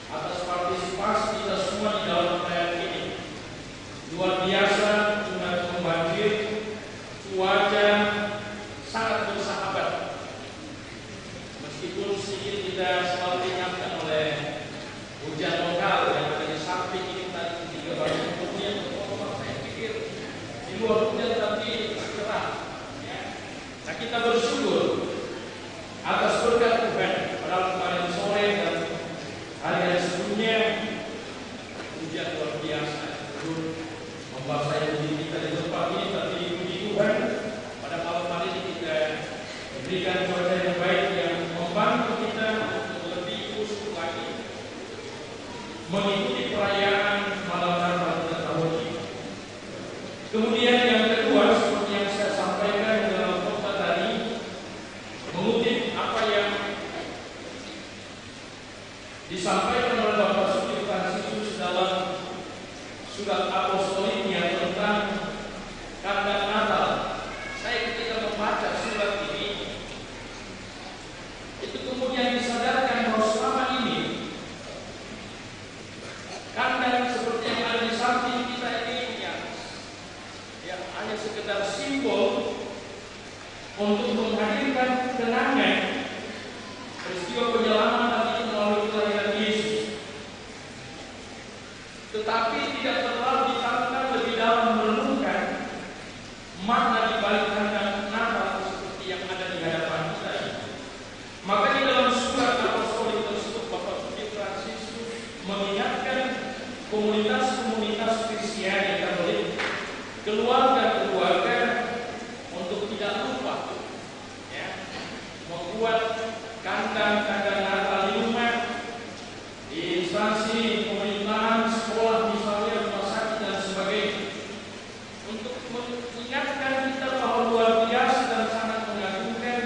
S3: atas partisipasi kita semua di dalam perayaan ini. Luar biasa, sungai membanjir, cuaca sangat bersahabat. Meskipun sedikit kita selalu diingatkan oleh hujan lokal yang dari samping ini tadi 3 hari kemudian, saya pikir di luar hujan tapi cerah. Ya. Nah, kita bersyukur atas berkat Tuhan. Padahal kemarin sore dan hari-hari sebelumnya hujan luar biasa turun membasahi bumi kita di tempat ini, tapi puji Tuhan pada malam hari ini kita diberikan cuaca yang baik yang membantu kita untuk lebih khusyuk lagi mengikuti perayaan malam Natal pada tahun ini. Kemudian yang kedua, seperti yang saya sampaikan dalam khotbah tadi, mengutip apa yang disampaikan oleh Bapak Suci Fransiskus dalam surat apostoliknya tentang kandang Natal. Saya ketika membaca surat ini, itu kemudian disadarkan bahwa selama ini kandang seperti yang ada di samping kita ini yang hanya sekedar simbol untuk menghadirkan kenangan peristiwa penyelamatan itu melalui kelahiran Yesus, tetapi tidak terlalu ditanamkan lebih dalam merenungkan makna di balik kandang Natal seperti yang ada di hadapan kita ini. Makanya dalam surat apostolik tersebut Bapak Suci Fransiskus mengingatkan komunitas-komunitas Kristiani Katolik, keluarga-keluarga untuk tidak lupa ya, membuat kandang-kandang Natal di rumah, di instansi pemerintahan, sekolah misalnya, rumah sakit dan sebagainya, untuk mengingatkan kita bahwa luar biasa dan sangat mengagumkan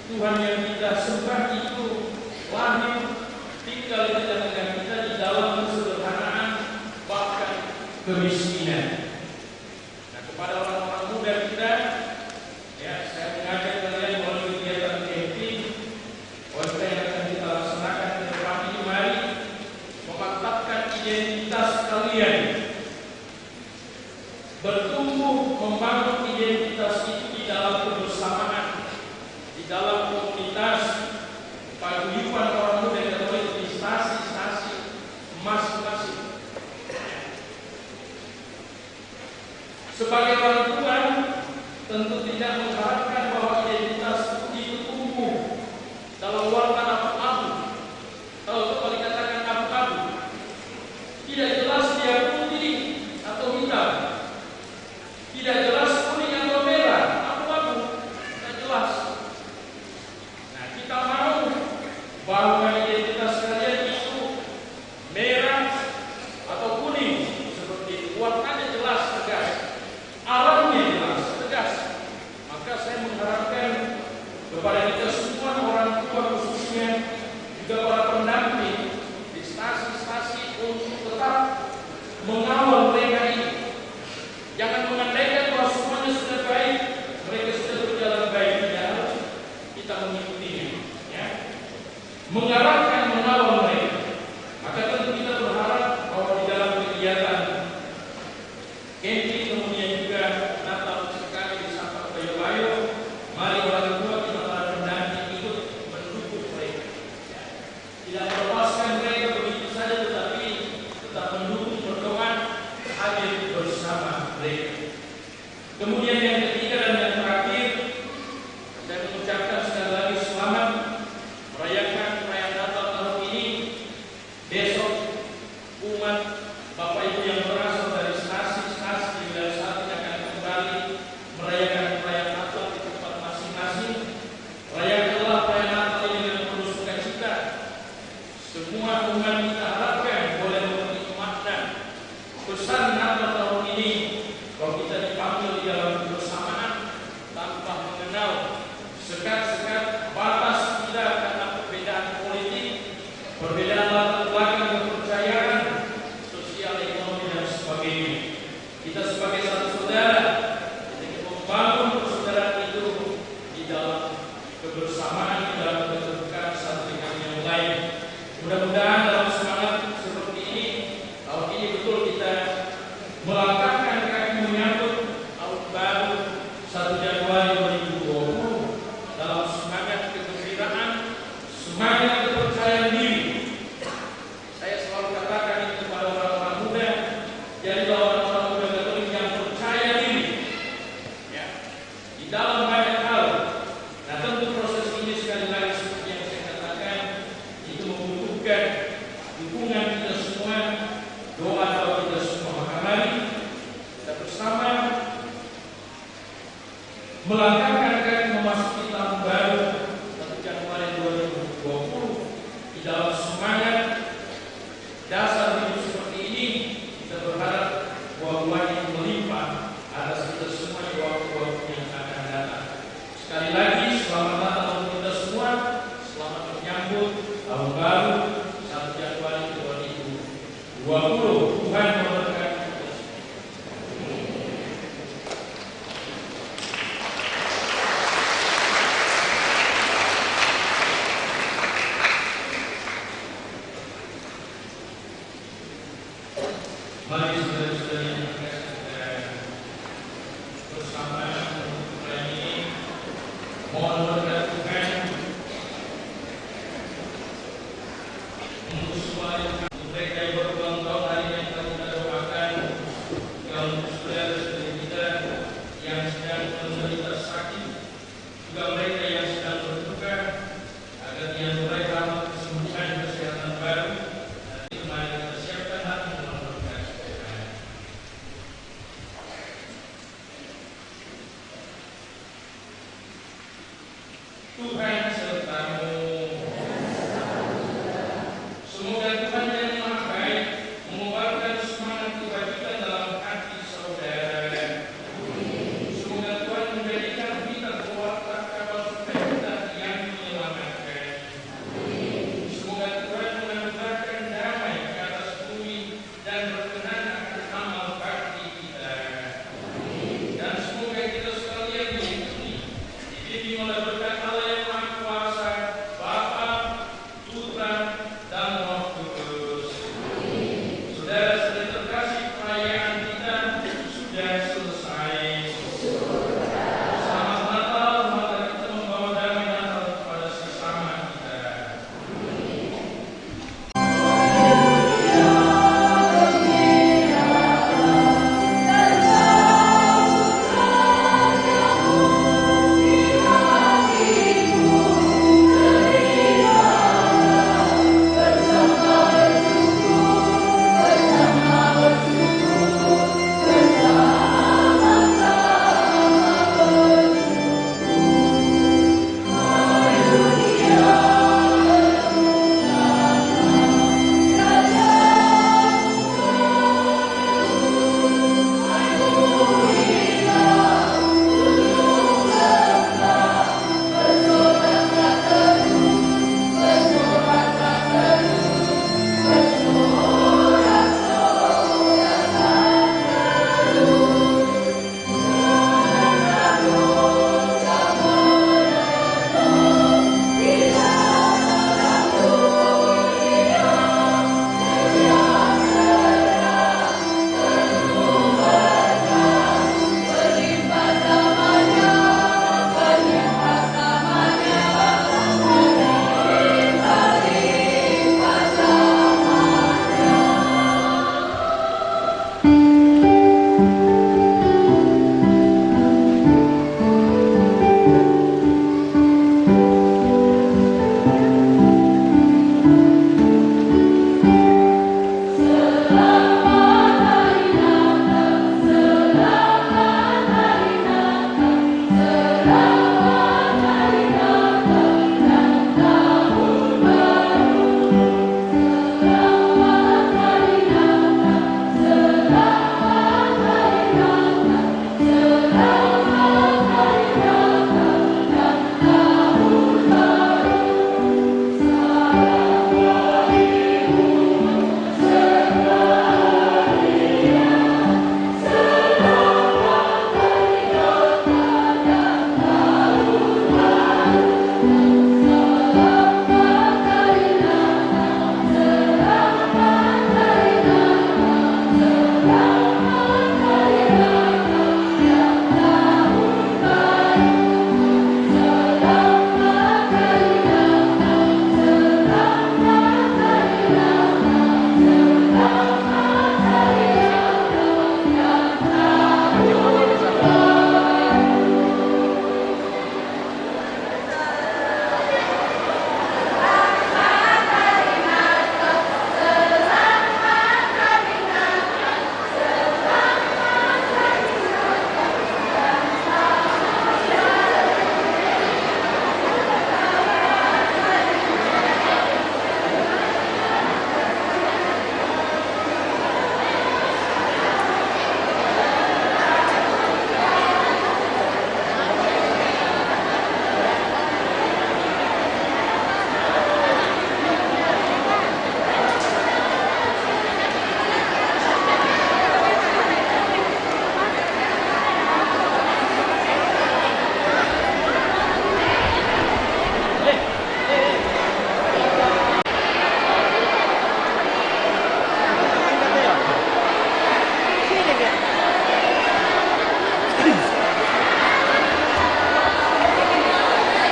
S3: Tuhan yang kita sembah itu lahir, tinggal di tengah-tengah kita di dalam kesederhanaan bahkan kemiskinan. Nah, kepada orang-orang muda kita, ya, saya mengajak kalian melalui kegiatan camping OSP yang akan kita laksanakan ke depan ini, mari memantapkan identitas kalian, bertumbuh membangun identitas itu di dalam kebersamaan, di dalam komunitas paguyuban orang muda Katolik di stasi-stasi masing-masing. Sebagai orang tua, tentu tidak mengharapkan bahwa identitas itu tumbuh dalam warna abu-abu. Kalau coba dikatakan abu-abu, tidak jelas dia putih atau hitam, tidak jelas kuning atau merah, abu-abu, tidak jelas. Nah, kita mau bahwa identitas kalian itu merah atau kuning, seperti warnanya jelas, tegas, alamnya jelas, tegas. Maka saya mengharapkan kepada kita semua orang tua khususnya di dalam banyak hal. Nah, tentu proses ini sekali lagi seperti yang saya katakan, itu membutuhkan dukungan kita semua, doa kita semua. Maka mari kita bersama melangkahkan kaki memasuki tahun baru 1 Januari 2020 di dalam semangat dasar hidup seperti ini. Kita berharap buah-buahnya melimpah atas kita semua di waktu-waktu yang akan datang. Sekali lagi selamat datang untuk kita semua, selamat menyambut tahun baru 1 Januari 2020. Tuhan memberkati. Mari saudara-saudari yang kita bersama untuk ini mohon berkat Tuhan untuk semua mereka yang berulang tahun hari yang kita doakan, untuk saudara-saudari kita yang sedang menderita sakit, juga mereka yang sedang berduka, agar Tuhan mereka kesembuhan kesehatan baru. Mari kita siapkan hati berkat. Tuhan sertamu. Semoga Tuhan yang Maha Baik mengobarkan semangat kebajikan dalam hati saudara. Semoga Tuhan menjadikan kita berwatak kabar sukacita yang menyelamatkan. Semoga Tuhan menganugerahkan damai ke atas bumi dan berkenan akan amal bakti kita. Dan semoga kita sekalian dibimbing oleh berkat Allah yang Maha Kuasa,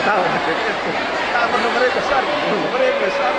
S1: tahu. Tak pernah mereka besar, mereka besar.